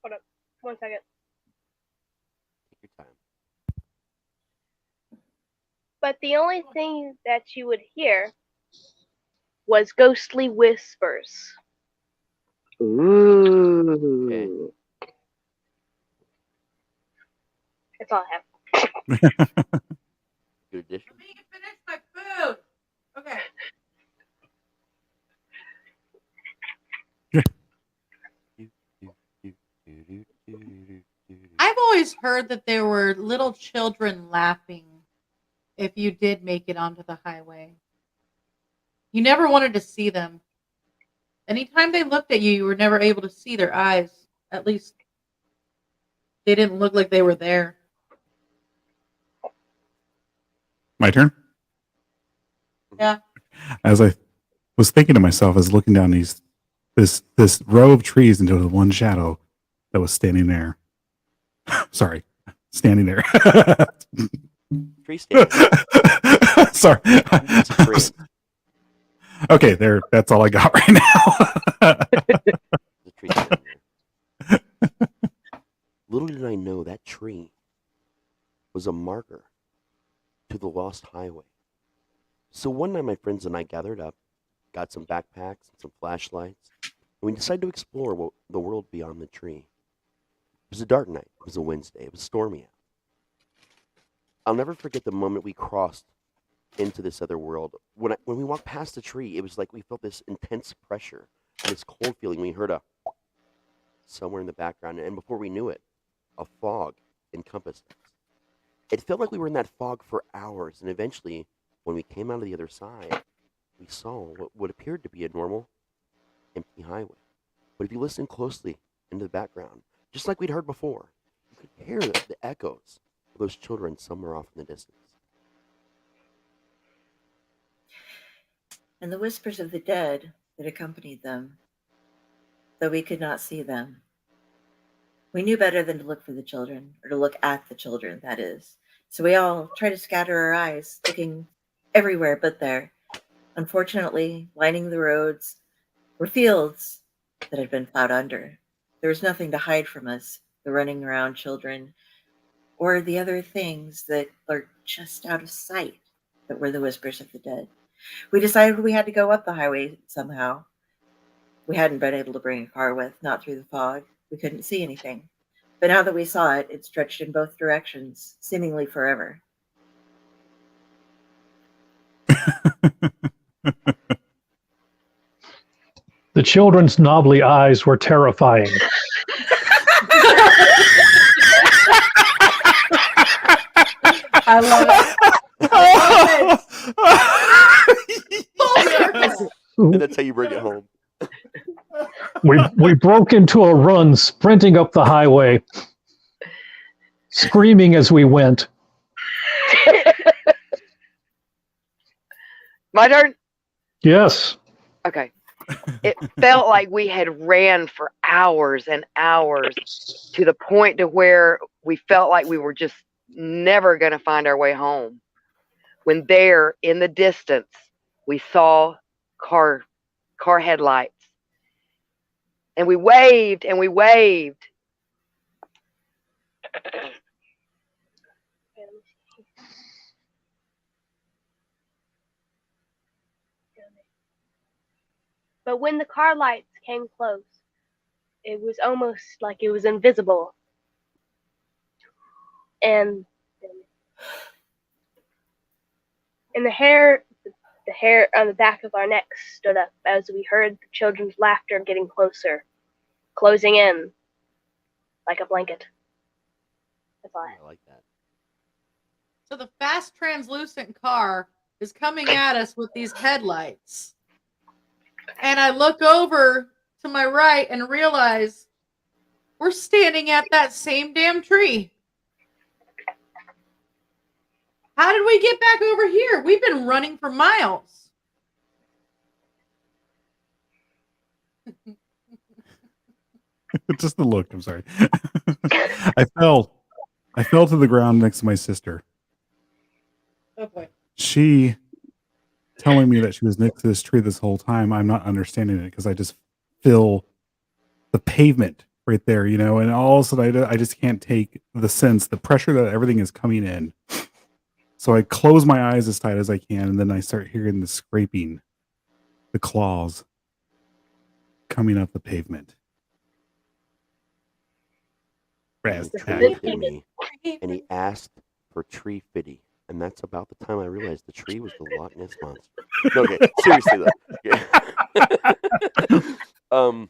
Hold up. 1 second. Take your time. But the only thing that you would hear was ghostly whispers. Ooh. Okay. That's all I have. Good addition. Let me finish my food. Okay. I've always heard that there were little children laughing if you did make it onto the highway. You never wanted to see them. Anytime they looked at you, you were never able to see their eyes. At least they didn't look like they were there. My turn. Yeah. As I was thinking to myself, as looking down this row of trees into the one shadow that was standing there. Sorry, standing there. Tree stand. Sorry. It's a tree. Okay, there. That's all I got right now. The tree stand there. Little did I know that tree was a marker to the lost highway. So one night my friends and I gathered up, got some backpacks and some flashlights, and we decided to explore the world beyond the tree. It was a dark night. It was a Wednesday. It was stormy out. I'll never forget the moment we crossed into this other world. When we walked past the tree, it was like we felt this intense pressure and this cold feeling. We heard a somewhere in the background, and before we knew it, a fog encompassed us. It felt like we were in that fog for hours, and eventually, when we came out of the other side, we saw what appeared to be a normal, empty highway. But if you listen closely into the background, just like we'd heard before, you could hear the echoes of those children somewhere off in the distance. And the whispers of the dead that accompanied them, though we could not see them. We knew better than to look for the children, or to look at the children, that is. So we all tried to scatter our eyes, looking everywhere but there. Unfortunately, lining the roads were fields that had been plowed under. There was nothing to hide from us, the running around children, or the other things that lurked just out of sight that were the whispers of the dead. We decided we had to go up the highway somehow. We hadn't been able to bring a car with, not through the fog. We couldn't see anything. But now that we saw it, it stretched in both directions, seemingly forever. The children's knobbly eyes were terrifying. I love it. And that's how you bring it home. We broke into a run, sprinting up the highway, screaming as we went. My turn? Yes. Okay. It felt like we had ran for hours and hours to the point to where we felt like we were just never going to find our way home. When there in the distance, we saw car headlights. And we waved and we waved. But when the car lights came close, it was almost like it was invisible. And the hair on the back of our necks stood up as we heard the children's laughter getting closer, closing in like a blanket. That's all I have. I like that. So the fast translucent car is coming at us with these headlights. And I look over to my right and realize we're standing at that same damn tree. How did we get back over here? We've been running for miles. Just the look. I'm sorry. I fell to the ground next to my sister. Oh boy. She telling me that she was next to this tree this whole time. I'm not understanding it because I just feel the pavement right there, and all of a sudden I just can't take the sense, the pressure that everything is coming in. So I close my eyes as tight as I can, and then I start hearing the scraping, the claws coming up the pavement. He turned to me and he asked for tree fitty. And that's about the time I realized the tree was the Loch Ness Monster. No, okay, seriously though.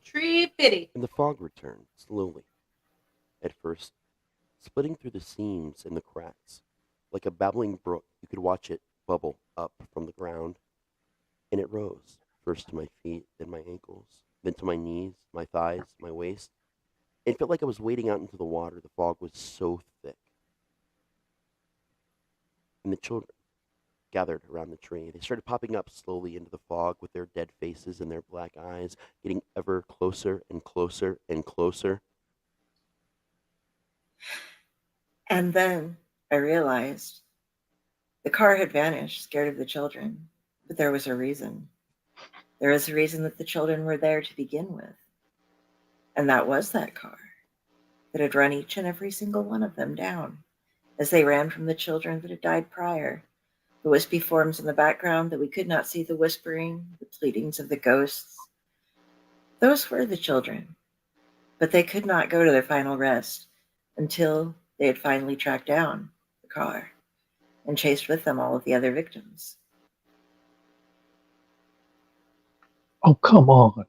Tree fitty. And the fog returned slowly. At first, splitting through the seams and the cracks. Like a babbling brook, you could watch it bubble up from the ground. And it rose, first to my feet, then my ankles, then to my knees, my thighs, my waist. It felt like I was wading out into the water. The fog was so thick. And the children gathered around the tree. They started popping up slowly into the fog with their dead faces and their black eyes, getting ever closer and closer and closer. And then I realized the car had vanished, scared of the children. But there was a reason. There was a reason that the children were there to begin with. And that was that car that had run each and every single one of them down as they ran from the children that had died prior. The wispy forms in the background that we could not see, the whispering, the pleadings of the ghosts. Those were the children, but they could not go to their final rest until they had finally tracked down the car and chased with them all of the other victims. Oh, come on.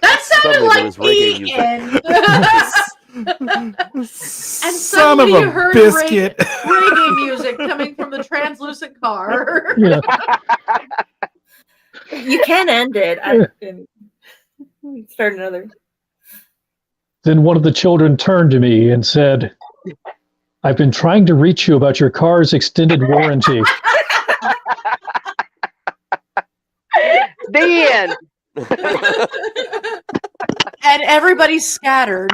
That suddenly like there was reggae music. And Son of suddenly you a heard biscuit. reggae music coming from the translucent car. Yeah. You can end it. Start another. Then one of the children turned to me and said, "I've been trying to reach you about your car's extended warranty." The end. And everybody's scattered.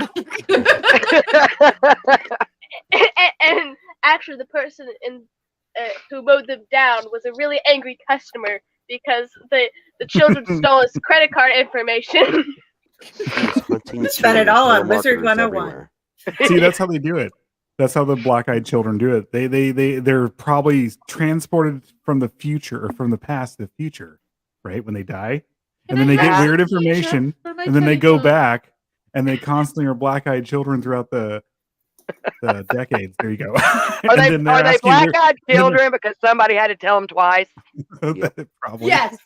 And actually, the person who mowed them down was a really angry customer because the children stole his credit card information. Spent it all on Wizard 101. See, that's how they do it. That's how the black-eyed children do it. They're probably transported from the future or from the past to the future, right? When they die. And then they get weird information, and then they go back, and they constantly are black-eyed children throughout the decades. There you go. Are they black-eyed children because somebody had to tell them twice? Probably. Yes.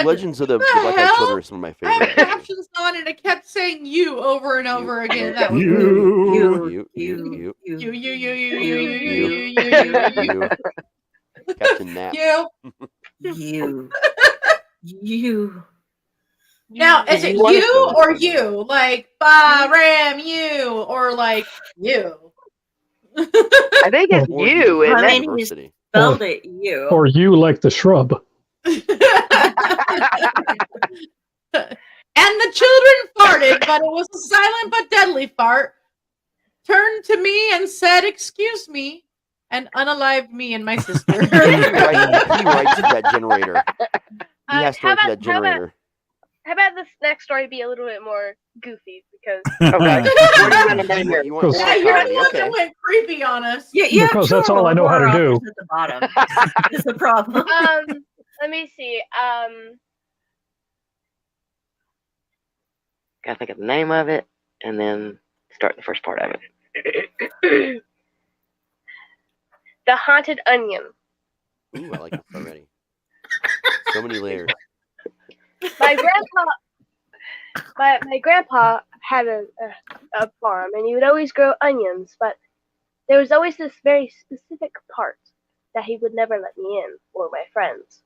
Legends of the Black-Eyed Children are some of my I favorites. had captions on and it kept saying "you" over and over again. That was you. Captain Nap. You. Now, is it you or you? Like, Ram, you, or like you? I think it's you. I mean, he spelled it you. Or you like the shrub. And the children farted, but it was a silent but deadly fart. Turned to me and said, "Excuse me," and unalived me and my sister. He writes to that generator. He has to write to that generator. How about this next story be a little bit more goofy? Because okay. You want yeah, you're the one that went creepy on us. Yeah, because that's all I know how to do. At the bottom is the problem. Let me see. Gotta think of the name of it, and then start the first part of it. The Haunted Onion. Ooh, I like this already. So many layers. My grandpa had a farm, and he would always grow onions, but there was always this very specific part that he would never let me in or my friends.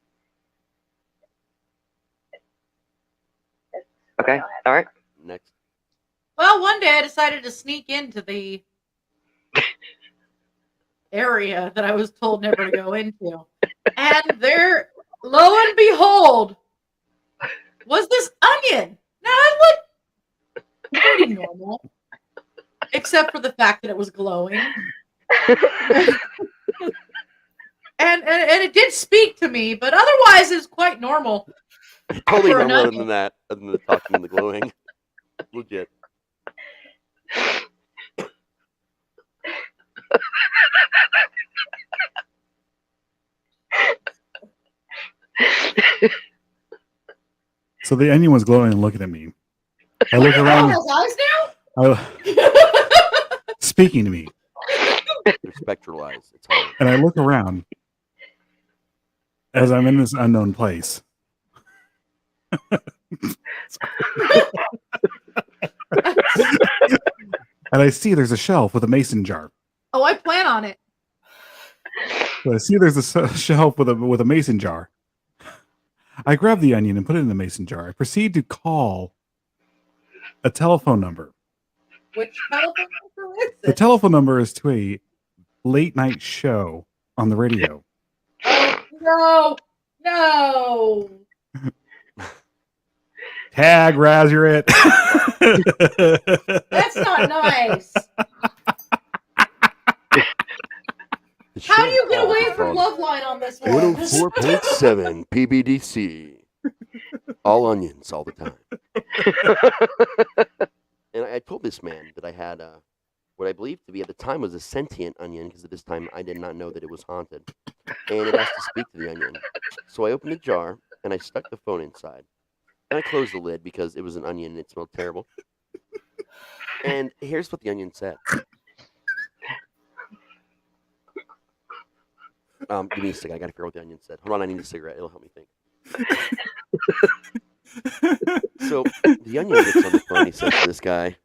Okay, all right. Next. Well, one day I decided to sneak into the area that I was told never to go into. And there, lo and behold, was this onion. Now, it looked pretty normal, except for the fact that it was glowing. and it did speak to me, but otherwise it's quite normal. Totally normal other than that, other than the talking and the glowing. Legit. So the onion was glowing and looking at me. I look around. Eyes now? Speaking to me. They're spectral eyes. It's hard. And I look around as I'm in this unknown place. And I see there's a shelf with a mason jar. Oh, I plan on it. So I see there's a shelf with a mason jar. I grab the onion and put it in the mason jar. I proceed to call a telephone number. Which telephone number is it? The telephone number is to a late night show on the radio. Oh, no. Tag Razor it. That's not nice. How do you get away from Loveline on this one? 104.7 PBDC. All onions all the time. And I told this man that I had what I believed to be at the time was a sentient onion, because at this time I did not know that it was haunted. And it asked to speak to the onion. So I opened the jar and I stuck the phone inside. And I closed the lid because it was an onion and it smelled terrible. And here's what the onion said. Give me a second. I gotta figure out what the onion said. Hold on, I need a cigarette. It'll help me think. So the onion gets on the phone. He says to this guy,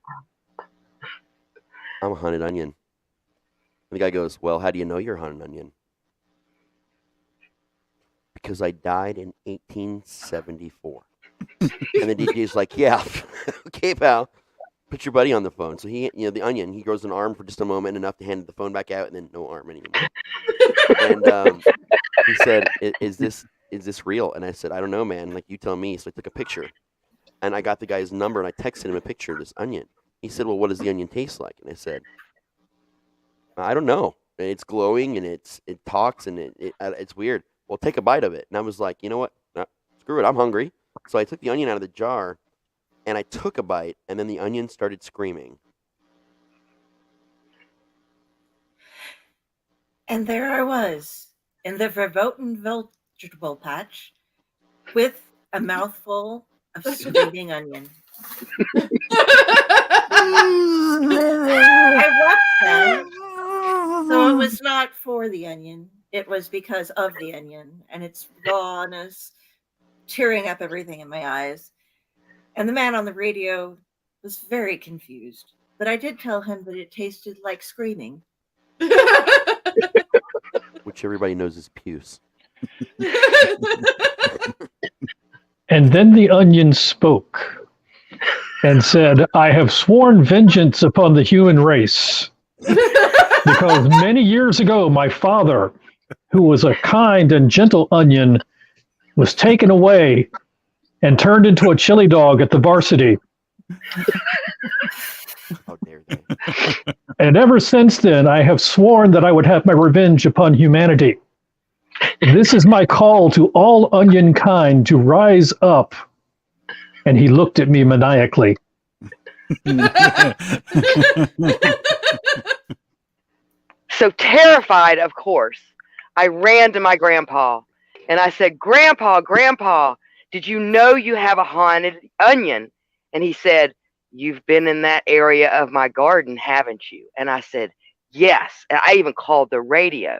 "I'm a haunted onion." And the guy goes, "Well, how do you know you're a haunted onion?" "Because I died in 1874. And the DJ's like, "Yeah, okay, pal. Put your buddy on the phone." So he, the onion, he grows an arm for just a moment, enough to hand the phone back out, and then no arm anymore. And he said, "Is this real?" And I said, "I don't know, man. Like, you tell me." So I took a picture, and I got the guy's number, and I texted him a picture of this onion. He said, "Well, what does the onion taste like?" And I said, "I don't know. It's glowing, and it talks, and it's weird." "Well, take a bite of it." And I was like, "You know what? Screw it. I'm hungry." So I took the onion out of the jar, and I took a bite, and then the onion started screaming. And there I was in the verboten vegetable patch with a mouthful of screaming onion. I wept then. So it was not for the onion. It was because of the onion and its rawness tearing up everything in my eyes. And the man on the radio was very confused. But I did tell him that it tasted like screaming. Which everybody knows is puce. And then the onion spoke and said, "I have sworn vengeance upon the human race. Because many years ago, my father, who was a kind and gentle onion, was taken away and turned into a chili dog at the varsity. How dare they?" And ever since then, I have sworn that I would have my revenge upon humanity. This is my call to all onion kind to rise up." And he looked at me maniacally. So terrified, of course, I ran to my grandpa and I said, "Grandpa, Grandpa, did you know you have a haunted onion?" And he said, "You've been in that area of my garden, haven't you?" And I said, "Yes." And I even called the radio.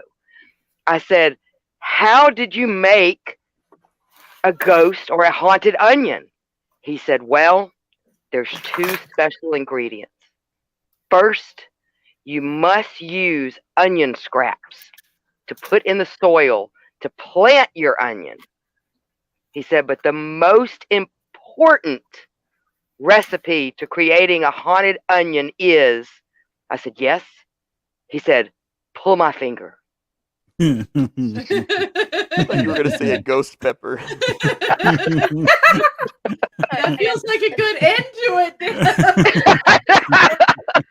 I said, "How did you make a ghost or a haunted onion?" He said, "Well, there's 2 special ingredients. First, you must use onion scraps to put in the soil to plant your onion." He said, "But the most important recipe to creating a haunted onion is," I said, "Yes." He said, "Pull my finger." I thought you were going to say a ghost pepper. That feels like a good end to it.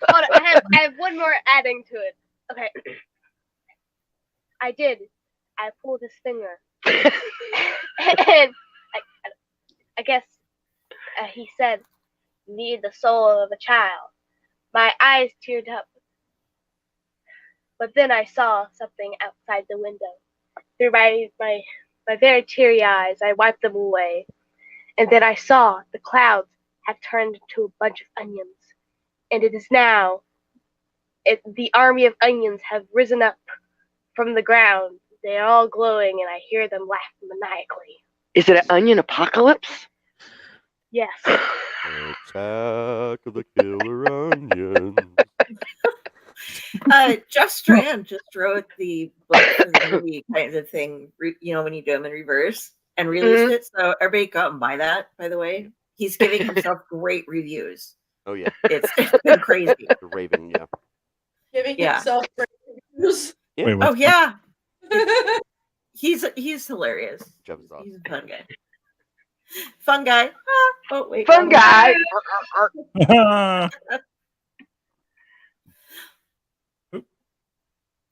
Hold on, I have one more adding to it. Okay. I did. I pulled his finger. And I guess he said, "You need the soul of a child." My eyes teared up. But then I saw something outside the window. Through my very teary eyes, I wiped them away. And then I saw the clouds have turned into a bunch of onions. And it is now, the army of onions have risen up from the ground. They are all glowing, and I hear them laugh maniacally. Is it an onion apocalypse? Yes. Attack of the killer onions. Jeff Strand just wrote the book for the movie kind of thing, when you do them in reverse, and released it. So everybody go out and buy that, by the way. He's giving himself great reviews. Oh, yeah. It's been crazy. The Raven, yeah. Giving himself great reviews. Yeah. Wait, Oh, yeah. He's hilarious. Jeff is awesome. He's a fun guy. Fun guy. Oh, wait. Fun guy.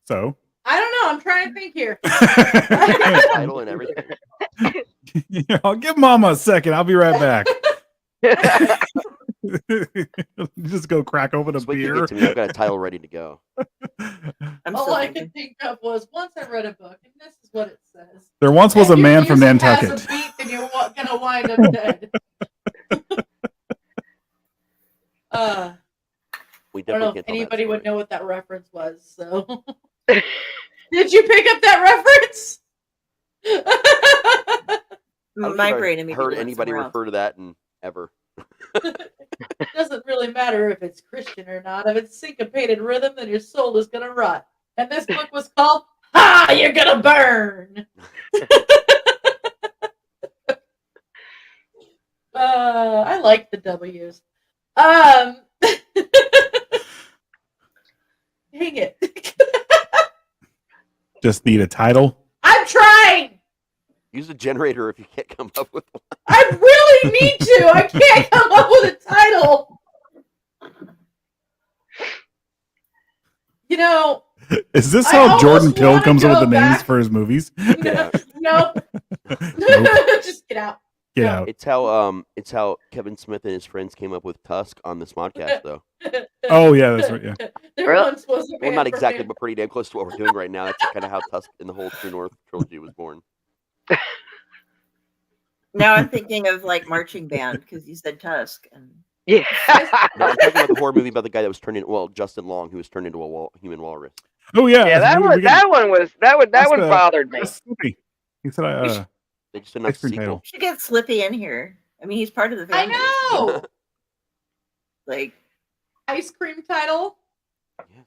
So I don't know. I'm trying to think here. Title and everything. I'll give Mama a second. I'll be right back. Just go crack open a Just wait till you beer. get to me. I've got a title ready to go. All I could think of was, once I read a book, and this is what it says. There once was a man from Nantucket. Has a beat, and you're gonna wind up dead. We I don't definitely know if get anybody would know what that reference was. So, did you pick up that reference? My brain immediately heard went anybody somewhere refer to that in ever. It doesn't really matter if it's Christian or not. If it's syncopated rhythm, then your soul is gonna rot. And this book was called "Ha! You're gonna burn." I like the W's. Dang it. Just need a title. I'm trying. Use a generator if you can't come up with one. I really need to. I can't come up with a title. You know. Is this how Jordan Peele comes up with the names for his movies? Nope. Just get out. Get out. It's how Kevin Smith and his friends came up with Tusk on this podcast, though. Oh yeah, that's right. Yeah. Well, not exactly, but pretty damn close to what we're doing right now. That's kind of how Tusk and the whole True North trilogy was born. Now I'm thinking of like marching band because you said Tusk. And... Yeah. No, I'm talking about the horror movie about the guy that was turned into, well, Justin Long, who was turned into a human walrus. Oh yeah. Yeah, that one bothered me. He said, they just didn't have a sequel. Should get Slippy in here. I mean, he's part of the family. I know. Like ice cream title. Yes.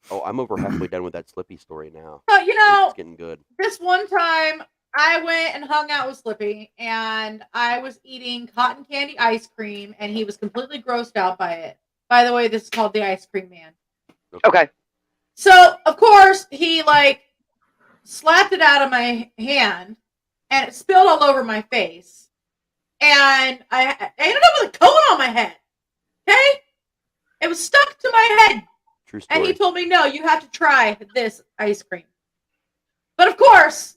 Oh, I'm over halfway done with that Slippy story now. So, you know, it's getting good. This one time, I went and hung out with Slippy, and I was eating cotton candy ice cream, and he was completely grossed out by it. By the way, this is called the Ice Cream Man. Okay. So, of course, he, like, slapped it out of my hand, and it spilled all over my face. And I ended up with a cone on my head. Okay? It was stuck to my head. True story. And he told me, no, you have to try this ice cream. But of course,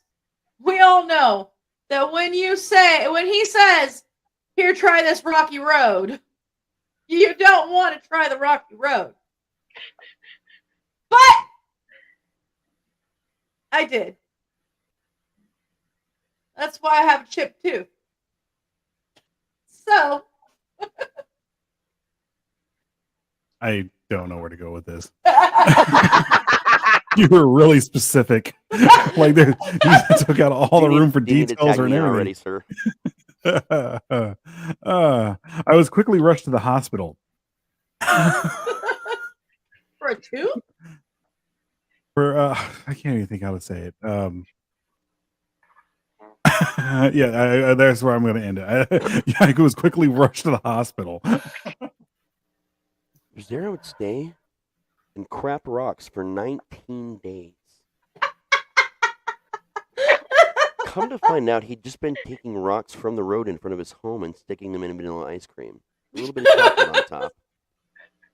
we all know that when he says, here, try this rocky road, you don't want to try the rocky road. But I did. That's why I have a chipped tooth. So I don't know where to go with this. You were really specific. Like you took out all the room for details or anything. Already, sir. I was quickly rushed to the hospital. For a tooth? I can't even think how to say it. Yeah, that's where I'm going to end it. I was quickly rushed to the hospital. There I would stay and crap rocks for 19 days. Come to find out, he'd just been taking rocks from the road in front of his home and sticking them in vanilla ice cream. A little bit of chocolate on top.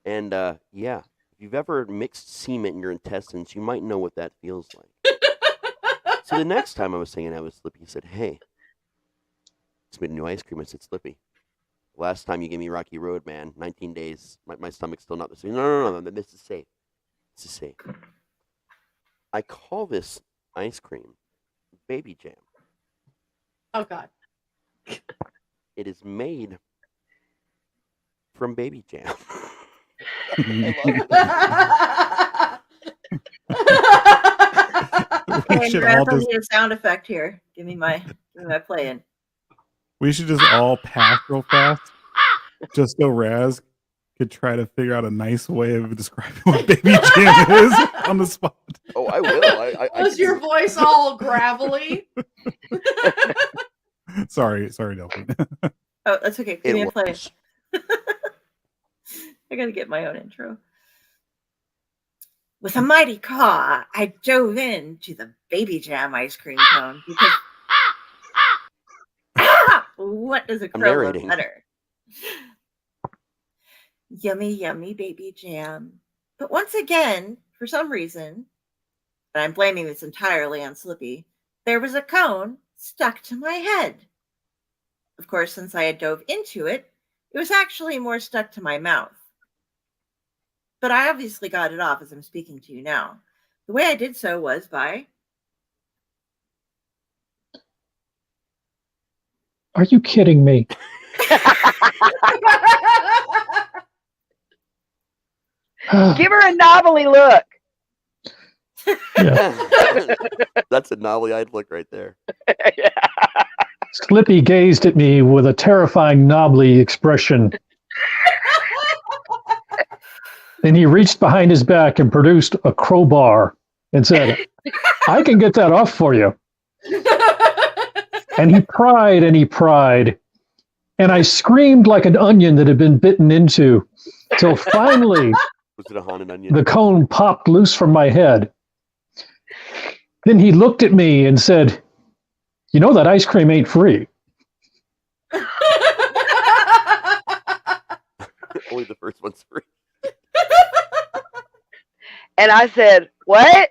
And, yeah, if you've ever mixed cement in your intestines, you might know what that feels like. So the next time I was hanging out with Slippy, he said, hey, just made a new ice cream. I said, Slippy, last time you gave me Rocky Road, man, 19 days, my stomach's still not the same. No, this is safe. This is safe. I call this ice cream Baby Jam. Oh, God. It is made from Baby Jam. I need a sound effect here. Give me my play in. We should just all pass real fast, just so Raz could try to figure out a nice way of describing what Baby Jam is on the spot. Oh, I will. Was your voice all gravelly? Sorry, Delphine. Oh, that's okay. Give me a play. I gotta get my own intro. With a mighty caw, I dove into the Baby Jam ice cream cone because what does a crow love better? Yummy, yummy Baby Jam. But once again, for some reason, and I'm blaming this entirely on Slippy, there was a cone stuck to my head. Of course, since I had dove into it, it was actually more stuck to my mouth. But I obviously got it off as I'm speaking to you now. The way I did so was by... Are you kidding me? Give her a novelty look. That's a knobbly-eyed look right there. Yeah. Slippy gazed at me with a terrifying knobbly expression. Then he reached behind his back and produced a crowbar and said, I can get that off for you. And he pried and he pried. And I screamed like an onion that had been bitten into, till finally Was it a haunted onion? the cone popped loose from my head. Then he looked at me and said, you know that ice cream ain't free. Only the first one's free. And I said, what?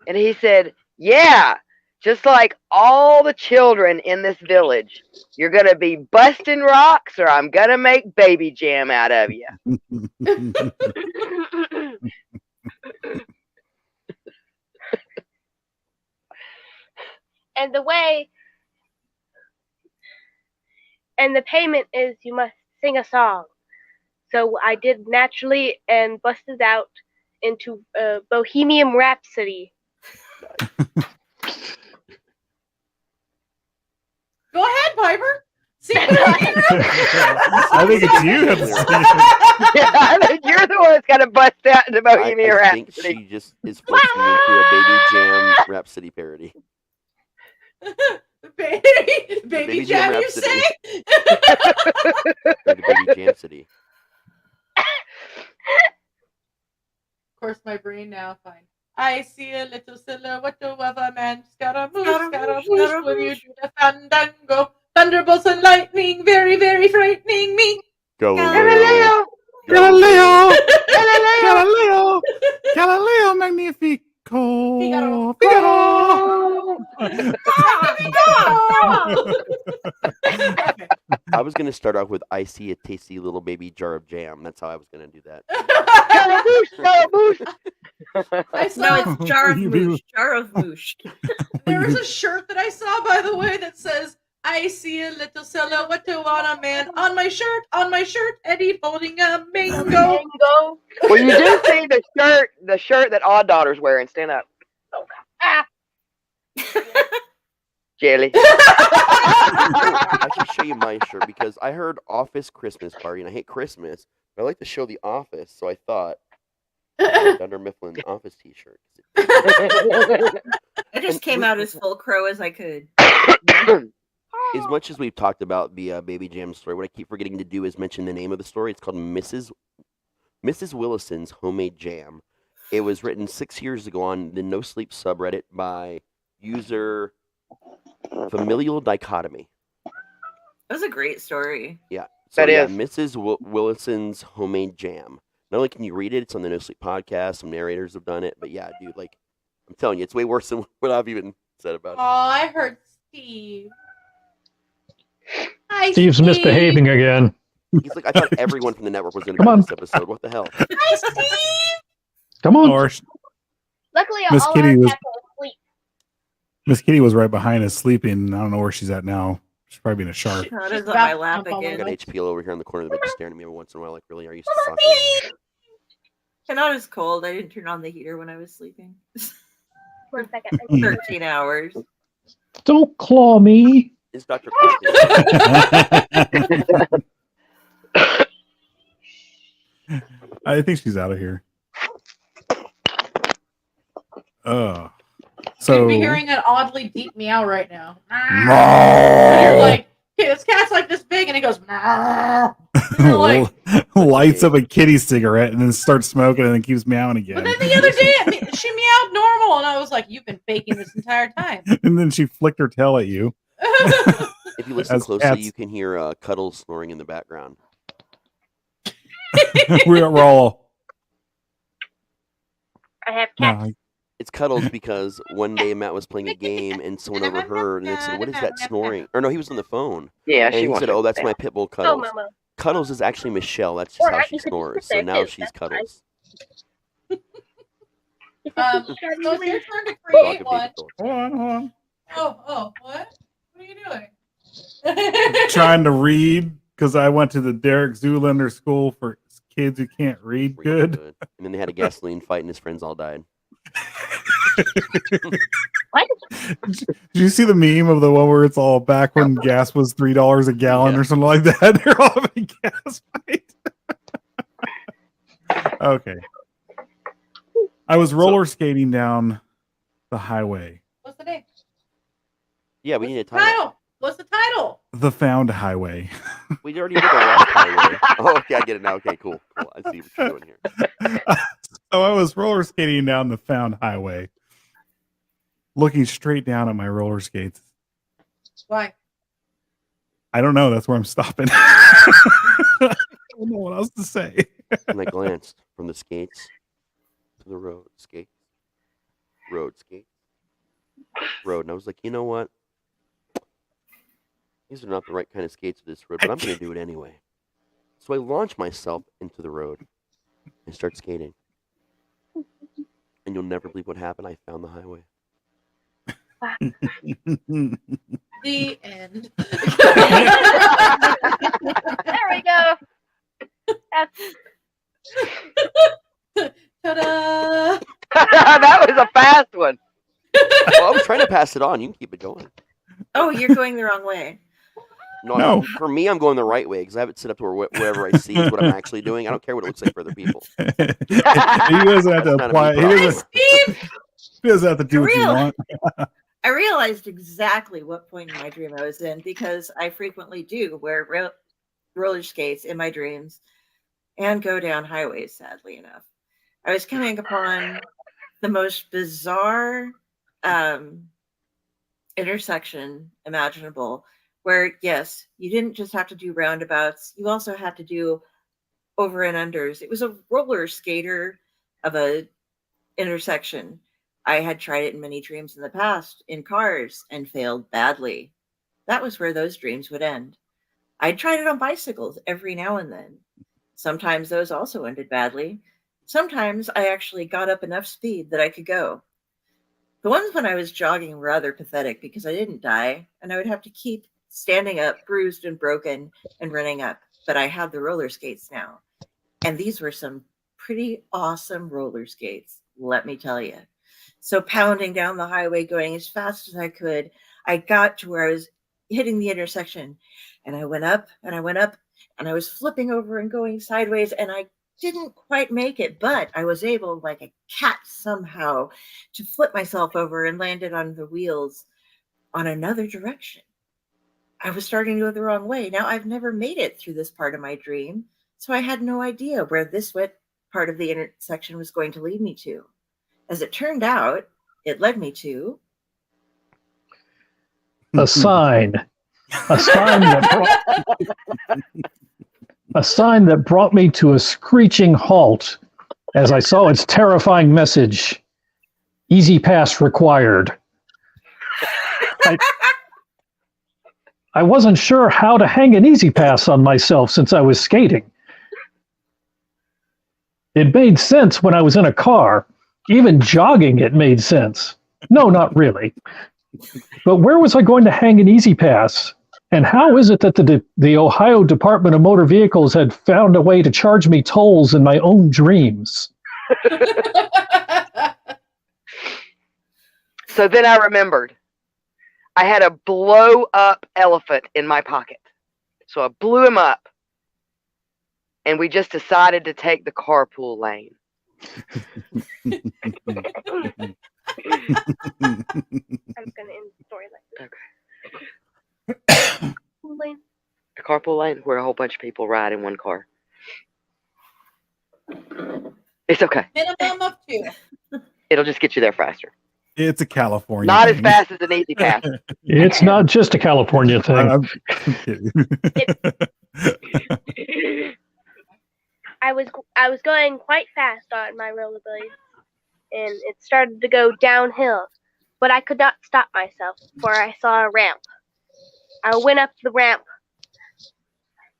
And he said, yeah, just like all the children in this village, you're going to be busting rocks or I'm going to make baby jam out of you. And the payment is you must sing a song. So I did naturally and busted out into Bohemian Rhapsody. Go ahead, Piper. See, I think it's you. Yeah, I think you're the one that's got to bust out into Bohemian I think Rhapsody. she just is forcing me into a Baby Jam Rhapsody parody. baby jam, you Rhapsody. say? Or the Baby Jam City. Of course, my brain now. Fine. I see a little silhouette of a man. Scaramouche, will you do the fandango? Thunderbolts and lightning, very, very frightening me. Galileo! Galileo! Galileo! Galileo Magnifico! Figaro! I was going to start off with I see a tasty little baby jar of jam. That's how I was going to do that. I saw No, it's jar of moosh. Jar of moosh. there was a shirt that I saw, by the way, that says, I see a little silhouette on a man on my shirt, Eddie holding a mango. Well, you do see the shirt that Odd Daughter's wearing. Stand up. Ah. Jelly. I should show you my shirt because I heard Office Christmas Party and I hate Christmas. But I like to show the Office, so I thought Dunder Mifflin Office t-shirt. I just came out as full crow as I could. As much as we've talked about the Baby Jam story, what I keep forgetting to do is mention the name of the story. It's called Mrs. Willison's Homemade Jam. It was written 6 years ago on the No Sleep subreddit by user Familial Dichotomy. That was a great story. Yeah. So That yeah, is. Mrs. Willison's Homemade Jam. Not only can you read it, it's on the No Sleep podcast. Some narrators have done it. But yeah, dude, like, I'm telling you, it's way worse than what I've even said about it. Oh, I heard Steve. Hi, Steve's Steve. misbehaving again. He's like, I thought everyone from the network was going to Come go on. to this episode. What the hell? Hi, Steve. Come on. Or Luckily, Miss all Kitty our was- cats are asleep. Miss Kitty was right behind us sleeping. I don't know where she's at now. She's probably being a shark. Shauna's on about my to lap jump on I again. got HPL over here in the corner of the bed just staring at me every once in a while like, really, are you sucking? Shauna's cold. I didn't turn on the heater when I was sleeping. 1 second. 13 hours. Don't claw me. It's Dr. Christie. I think she's out of here. So You'd be hearing an oddly deep meow right now. And No. you're like, hey, this cat's like this big, and he goes, "Meow." And you're like, lights up a kitty cigarette and then starts smoking and then keeps meowing again. but then the other day, she meowed normal, and I was like, you've been faking this entire time. And then she flicked her tail at you. If you listen As closely, cats- you can hear Cuddles snoring in the background. we're all I have cats. no, It's Cuddles because one day Matt was playing a game and someone overheard and they said, "What is that snoring?" Or no, he was on the phone. Yeah, And she he wants said, "Oh, that's my pit bull Oh, Cuddles." Mama. Cuddles is actually Michelle. That's just Or how not, she you could snores. say So it now too, she's that's Cuddles. So it's your turn to Dog create of one. David Phillips. hold on. Oh, what? What are you doing? Trying to read because I went to the Derek Zoolander school for kids who can't read Really good. And then they had a gasoline fight and his friends all died. What? Did you see the meme of the one where it's all back when gas was $3 a gallon or something like that? They're all having a gas fight. Okay. I was roller skating down the highway. What's the name? Yeah, we need a Title. title. What's the title? The Found Highway. We already did the Lost Highway. Oh, okay, I get it now. Okay, cool. I see what you're doing here. So I was roller skating down the Found Highway, looking straight down at my roller skates. Why? I don't know. That's where I'm stopping. I don't know what else to say. And I glanced from the skates to the road. Skate. Road. Skate. Road. And I was like, you know what? These are not the right kind of skates for this road, but I'm going to do it anyway. So I launch myself into the road and start skating. And you'll never believe what happened. I found the highway. The end. There we go. That's Ta-da! That was a fast one. Well, I was trying to pass it on. You can keep it going. Oh, you're going the wrong way. No. For me, I'm going the right way because I have it set up to where wherever I see is what I'm actually doing. I don't care what it looks like for other people. He doesn't have to That's not a apply. me He problem. doesn't, Steve! he doesn't have to do what you Real. want. I realized exactly what point in my dream I was in because I frequently do wear roller skates in my dreams and go down highways, sadly enough. I was coming upon the most bizarre intersection imaginable where, yes, you didn't just have to do roundabouts, you also had to do over and unders. It was a roller skater of a intersection. I had tried it in many dreams in the past in cars and failed badly. That was where those dreams would end. I'd tried it on bicycles every now and then. Sometimes those also ended badly. Sometimes I actually got up enough speed that I could go. The ones when I was jogging were rather pathetic because I didn't die, and I would have to keep standing up, bruised and broken, and running up. But I had the roller skates now. And these were some pretty awesome roller skates, let me tell you. So pounding down the highway, going as fast as I could, I got to where I was hitting the intersection. And I went up, and I went up, and I was flipping over and going sideways, and I didn't quite make it, but I was able, like a cat somehow, to flip myself over and landed on the wheels on another direction. I was starting to go the wrong way. Now, I've never made it through this part of my dream, so I had no idea where this part of the intersection was going to lead me to. As it turned out, it led me to a sign. A sign that brought me to a screeching halt as I saw its terrifying message: "Easy pass required." I wasn't sure how to hang an easy pass on myself since I was skating. It made sense when I was in a car. Even jogging, it made sense. No, not really. But where was I going to hang an easy pass? And how is it that the Ohio Department of Motor Vehicles had found a way to charge me tolls in my own dreams? So then I remembered. I had a blow up elephant in my pocket. So I blew him up. And we just decided to take the carpool lane. I'm gonna end the story like this. Okay. Lane. A carpool lane where a whole bunch of people ride in one car. It's okay. Minimum of 2. It'll just get you there faster. It's a California Not thing. as fast as an easy pass. It's not just a California thing. I'm kidding. I was going quite fast on my rollerblade, and it started to go downhill, but I could not stop myself, for I saw a ramp. I went up the ramp.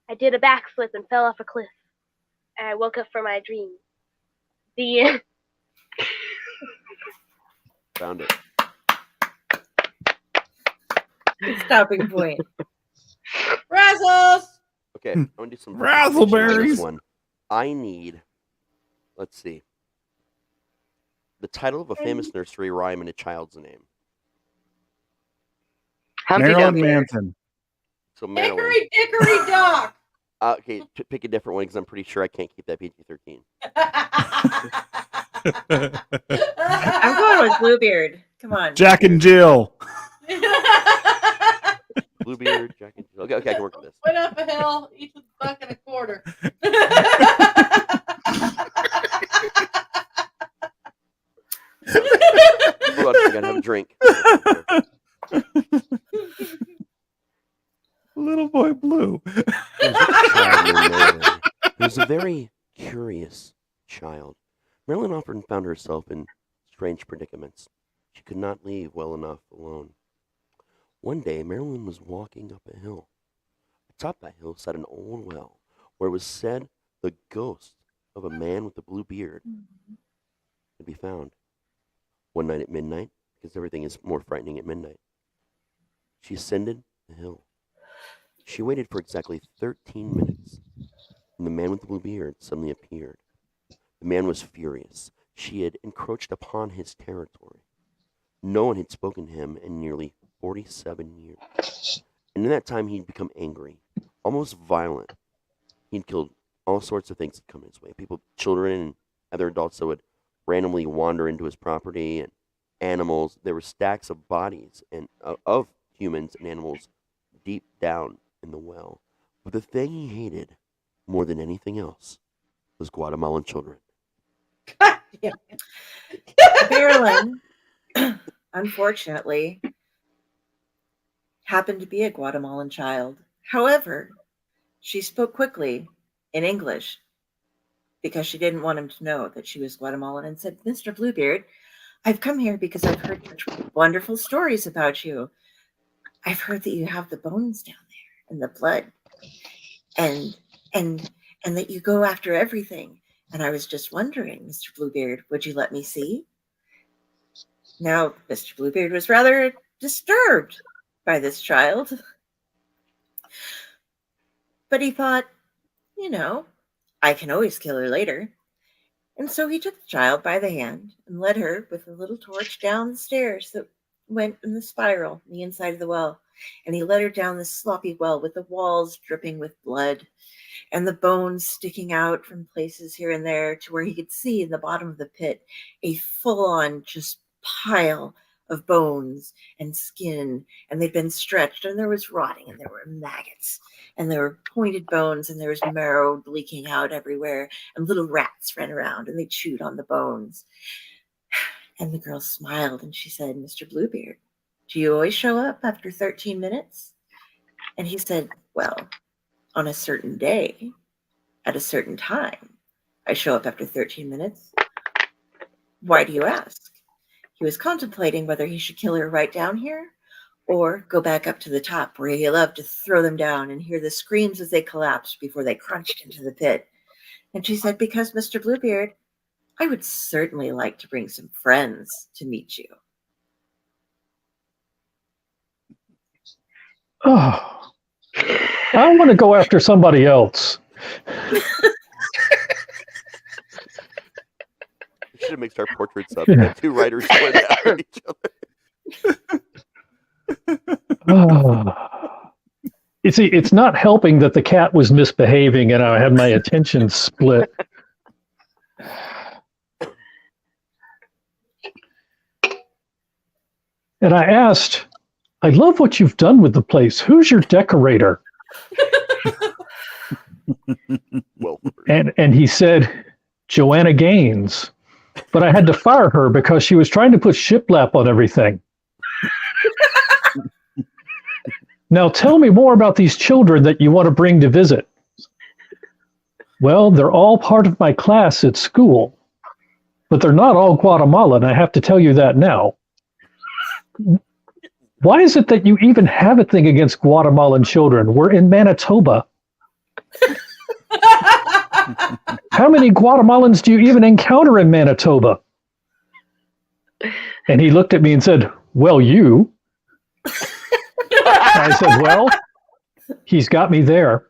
I did a backflip and fell off a cliff. And I woke up from my dream. The end. Found it. stopping point. Razzles! Okay, I'm gonna do some Razzleberries. one. I need. Let's see. the title of a famous nursery rhyme in a child's name. Humpty Marilyn Dumpty. Manson. So Marilyn. Hickory Dickory Dock. Okay, pick a different one because I'm pretty sure I can't keep that PG-13. I'm going with Bluebeard. Come on. Jack and Jill. Bluebeard, Jack and Jill. Okay, I can work with this. Went up a hill, each with a buck and a quarter. Hold on, I gotta have a drink. Little boy blue. There's a very curious child. Marilyn often found herself in strange predicaments. She could not leave well enough alone. One day, Marilyn was walking up a hill. Atop that hill sat an old well, where it was said the ghost of a man with a blue beard could be found. One night at midnight, because everything is more frightening at midnight, she ascended the hill. She waited for exactly 13 minutes, and the man with the blue beard suddenly appeared. The man was furious. She had encroached upon his territory. No one had spoken to him in nearly 47 years. And in that time, he'd become angry, almost violent. He'd killed all sorts of things that come his way. People, children, and other adults that would randomly wander into his property, and animals. There were stacks of bodies and of humans and animals deep down in the well. But the thing he hated more than anything else was Guatemalan children. God damn it. Marilyn, unfortunately, happened to be a Guatemalan child. However, she spoke quickly in English because she didn't want him to know that she was Guatemalan, and said, "Mr. Bluebeard, I've come here because I've heard such wonderful stories about you. I've heard that you have the bones down there and the blood, and that you go after everything. And I was just wondering, Mr. Bluebeard, would you let me see?" Now, Mr. Bluebeard was rather disturbed by this child, but he thought, I can always kill her later. And so he took the child by the hand and led her with a little torch down the stairs that went in the spiral on the inside of the well. And he led her down this sloppy well with the walls dripping with blood and the bones sticking out from places here and there, to where he could see in the bottom of the pit a full-on just pile of bones and skin, and they'd been stretched, and there was rotting, and there were maggots, and there were pointed bones, and there was marrow leaking out everywhere, and little rats ran around, and they chewed on the bones. And the girl smiled, and she said, "Mr. Bluebeard, do you always show up after 13 minutes? And he said, "Well, on a certain day, at a certain time, I show up after 13 minutes. Why do you ask?" He was contemplating whether he should kill her right down here or go back up to the top, where he loved to throw them down and hear the screams as they collapsed before they crunched into the pit. And she said, "Because, Mr. Bluebeard, I would certainly like to bring some friends to meet you." Oh, I want to go after somebody else. We should have mixed our portraits up. Yeah. Two writers going after each other. You see, it's not helping that the cat was misbehaving and I had my attention split. And I asked, "I love what you've done with the place. Who's your decorator?" Well, and he said, "Joanna Gaines." But I had to fire her because she was trying to put shiplap on everything. Now tell me more about these children that you want to bring to visit. Well, they're all part of my class at school, but they're not all Guatemalan. I have to tell you that now. Why is it that you even have a thing against Guatemalan children? We're in Manitoba. How many Guatemalans do you even encounter in Manitoba? And he looked at me and said, "Well, you." And I said, "Well, he's got me there."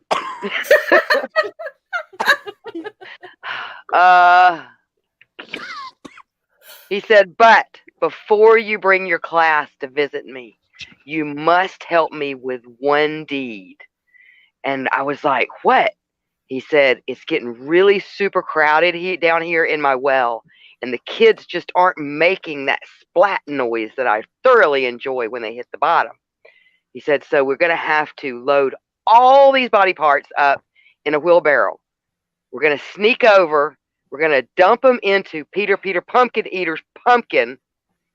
He said, but before you bring your class to visit me, you must help me with one deed. And I was like, what? He said, it's getting really super crowded down here in my well, and the kids just aren't making that splat noise that I thoroughly enjoy when they hit the bottom. He said, so we're going to have to load all these body parts up in a wheelbarrow. We're going to sneak over. We're going to dump them into Peter Pumpkin Eater's pumpkin.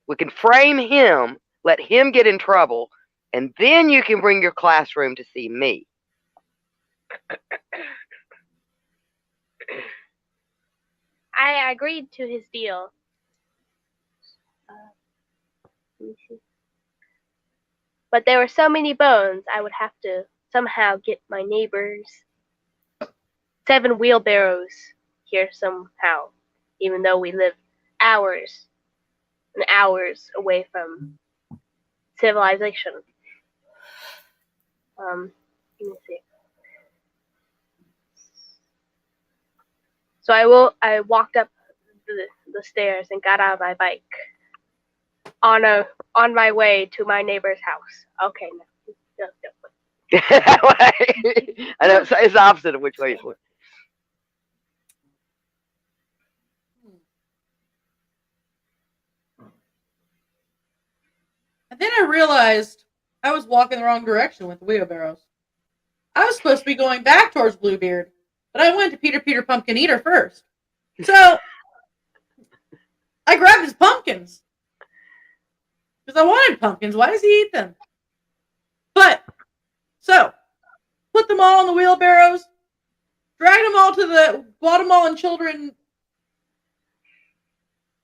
We can frame him, let him get in trouble, and then you can bring your classroom to see me. I agreed to his deal. Let me see. But there were so many bones, I would have to somehow get my neighbors 7 wheelbarrows here somehow, even though we live hours and hours away from civilization. Let me see. So I walked up the stairs and got out of my bike on my way to my neighbor's house. Okay, no. I know it's the opposite of which way it went. And then I realized I was walking the wrong direction with the wheelbarrows. I was supposed to be going back towards Bluebeard, but I went to Peter Pumpkin Eater first. So I grabbed his pumpkins. Because I wanted pumpkins. Why does he eat them? But, so, put them all in the wheelbarrows, dragged them all to the Guatemalan children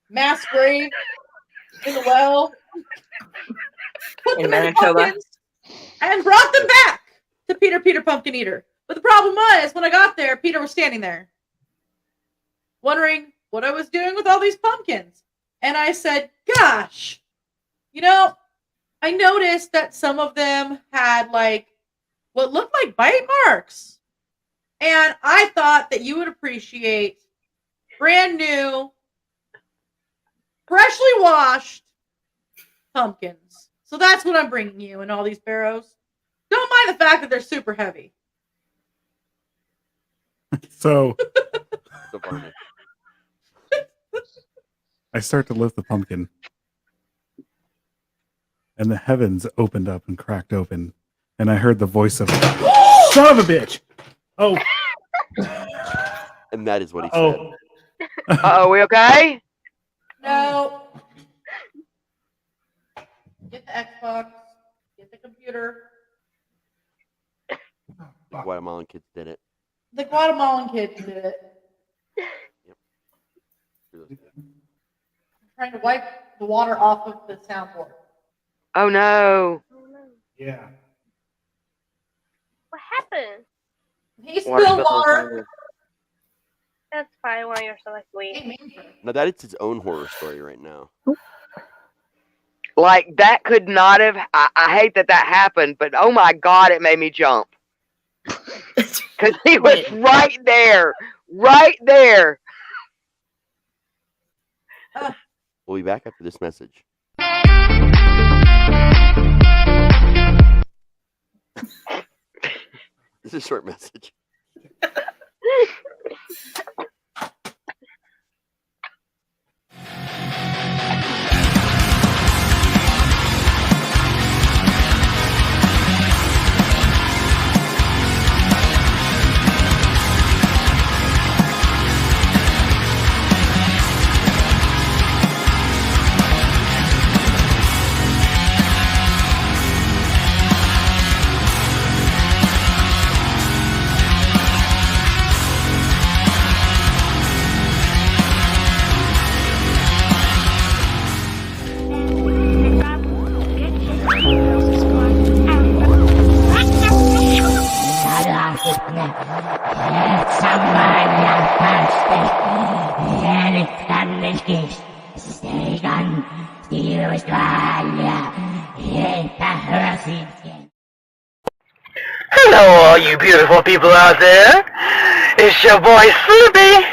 mass grave in the well, put them in pumpkins, and brought them back to Peter Pumpkin Eater. But the problem was, when I got there, Peter was standing there, wondering what I was doing with all these pumpkins. And I said, gosh, I noticed that some of them had what looked like bite marks. And I thought that you would appreciate brand new, freshly washed pumpkins. So that's what I'm bringing you in all these barrows. Don't mind the fact that they're super heavy. So I start to lift the pumpkin, and the heavens opened up and cracked open, and I heard the voice of son of a bitch. Oh, and that is what he said. Are we okay? No. Get the Xbox. Get the computer. The Guatemalan kids did it. The Guatemalan kids did it. Yep. I'm trying to wipe the water off of the soundboard. Oh no. yeah. What happened? He spilled water. That's probably why you're so sweet. Now that is his own horror story right now. Like that could not have. I hate that happened, but oh my god, it made me jump because he was right there. We'll be back after this message. This is a short message. Hello, all you beautiful people out there. It's your boy Sleepy,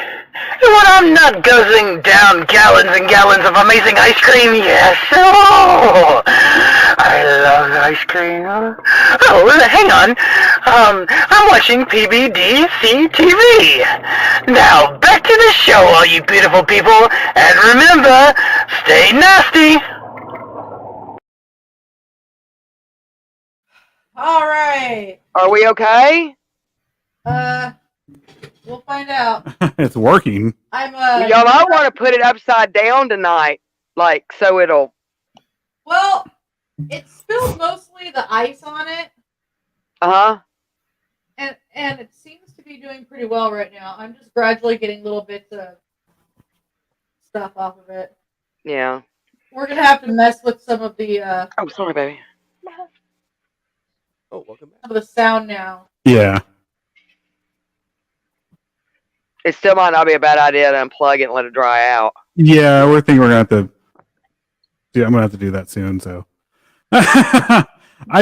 When I'm not guzzling down gallons and gallons of amazing ice cream, yes. Oh, I love ice cream. Oh, hang on. I'm watching PBDC TV. Now, back to the show, all you beautiful people. And remember, stay nasty. All right. Are we okay? We'll find out. It's working. Y'all, I want to put it upside down tonight, like so it'll. Well, it spilled mostly the ice on it. Uh huh. And it seems to be doing pretty well right now. I'm just gradually getting little bits of stuff off of it. Yeah. We're gonna have to mess with some of the. Oh, sorry, baby. Oh, welcome back. Some of the sound now. Yeah. It still might not be a bad idea to unplug it and let it dry out. Yeah, we're thinking we're gonna have to. Yeah, I'm gonna have to do that soon. So, I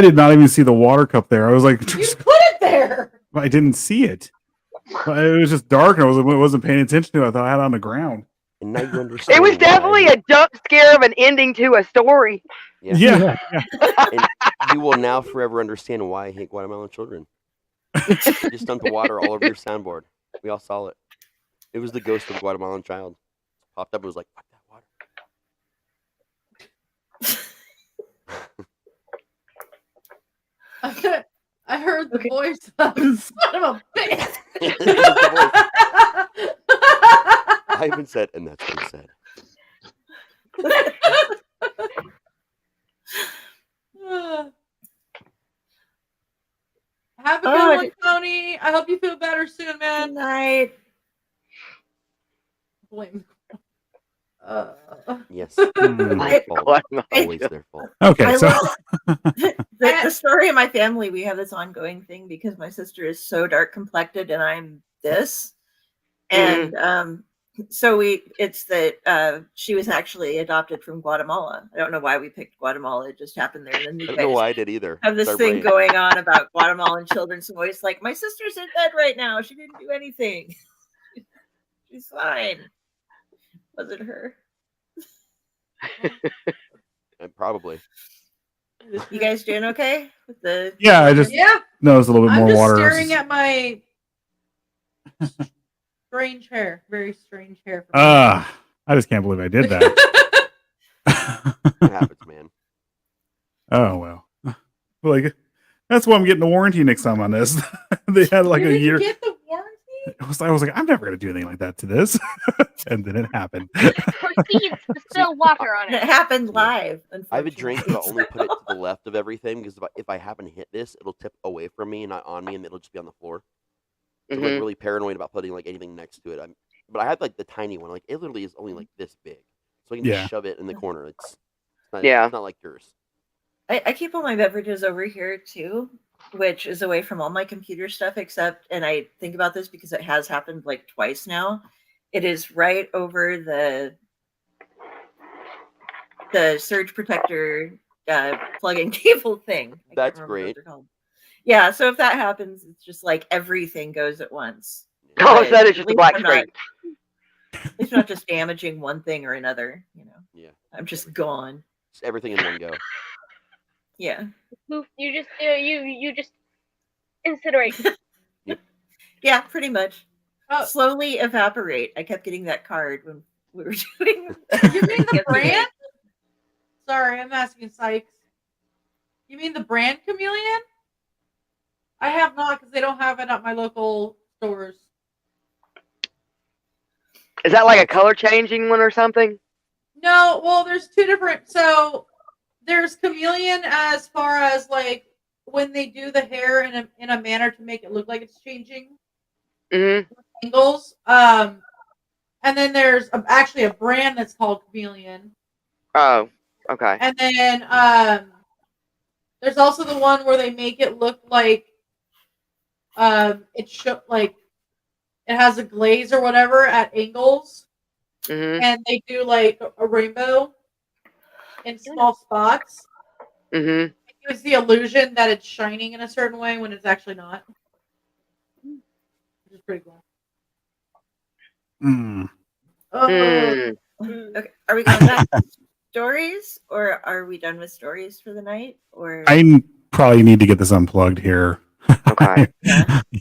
did not even see the water cup there. I was like, You put it there. I didn't see it. It was just dark, and I wasn't paying attention to it. I thought I had it on the ground. And now you understand. It was definitely a jump scare of an ending to a story. Yeah. And you will now forever understand why I hate Guatemalan children. You just dumped water all over your soundboard. We all saw it. It was the ghost of a Guatemalan child. Popped up and was like, fuck that water. I heard the voice of son of a bitch. I even said, and that's what he said. Have a good one, Tony. I hope you feel better soon, man. Good night. Blame. Yes. My fault. Always their fault. Okay, so the story of my family, we have this ongoing thing because my sister is so dark complected and I'm this. And so it's that she was actually adopted from Guatemala. I don't know why we picked Guatemala. It just happened there. And then I don't know why I did either. Have this thing going on about Guatemalan children. So always like, my sister's in bed right now. She didn't do anything. She's fine. Wasn't her. Probably. You guys doing okay with the? Yeah, I just noticed a little bit more water. I'm just staring at my strange hair. Very strange hair. I just can't believe I did that. What happens, man? Oh well. Like that's why I'm getting the warranty next time on this. They had like a year. Get the warranty? I was like, I'm never gonna do anything like that to this, and then it happened. Proceeds to spill water on It it. happened live. I have a drink, but I'll only put it to the left of everything because if I happen to hit this, it'll tip away from me and not on me, and it'll just be on the floor. So I'm like really paranoid about putting like anything next to it. But I have like the tiny one. Like it literally is only like this big, so I can just shove it in the corner. It's not like yours. I keep all my beverages over here too, which is away from all my computer stuff except, and I think about this because it has happened like twice now. It is right over the surge protector plug-in cable thing. That's great. Yeah, so if that happens, it's just like everything goes at once. All of a sudden, it's just a black screen. At least not just damaging one thing or another, you know. Yeah. I'm just gone. Just everything in one go. Yeah. You just incinerate. Yeah, pretty much. Slowly evaporate. I kept getting that card when we were doing. You mean the brand? Sorry, I'm asking Sykes. You mean the brand Chameleon? I have not because they don't have it at my local stores. Is that like a color changing one or something? No, well, there's two different. So there's Chameleon as far as like when they do the hair in a manner to make it look like it's changing angles. And then there's actually a brand that's called Chameleon. Oh, okay. And then there's also the one where they make it look like like it has a glaze or whatever at angles, and they do like a rainbow in small spots. It gives the illusion that it's shining in a certain way when it's actually not, which is pretty cool. Okay. Are we going back to stories, or are we done with stories for the night? Or I probably need to get this unplugged here. Okay.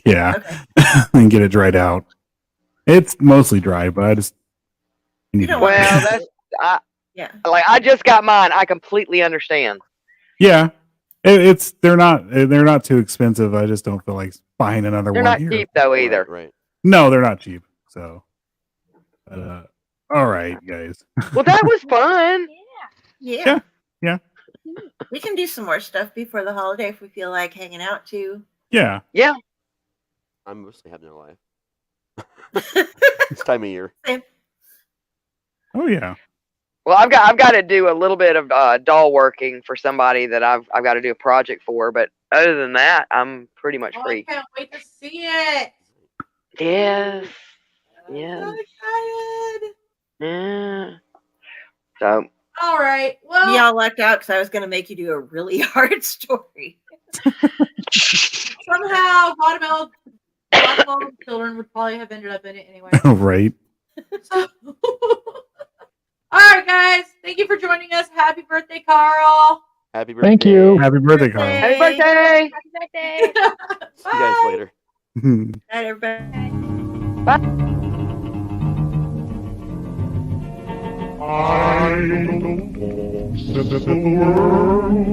Yeah. Okay. And get it dried out. It's mostly dry, but I just need to. Well, that's like I just got mine. I completely understand. Yeah. They're not too expensive. I just don't feel like buying another They're one not here. cheap though either. Right. No, they're not cheap. So, all right, guys. Well, that was fun. Yeah. Yeah. We can do some more stuff before the holiday if we feel like hanging out too. Yeah. Yeah. I'm mostly having a life. This time of year. Oh yeah. Well, I've got to do a little bit of doll working for somebody that I've got to do a project for, but other than that, I'm pretty much free. I can't wait to see it. Yes. I'm Yes. so excited. Yeah. So. All right. Well, y'all lucked out because I was going to make you do a really hard story. somehow Guatemala children would probably have ended up in it anyway. Right. So, all right, guys. Thank you for joining us. Happy birthday, Carl. Happy birthday. Thank you. Happy birthday, Carl. Happy birthday. Happy birthday. See you guys later. Night, everybody. I don't know, set the world in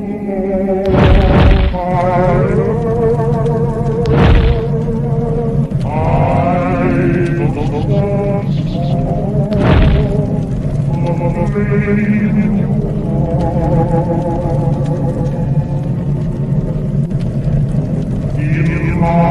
my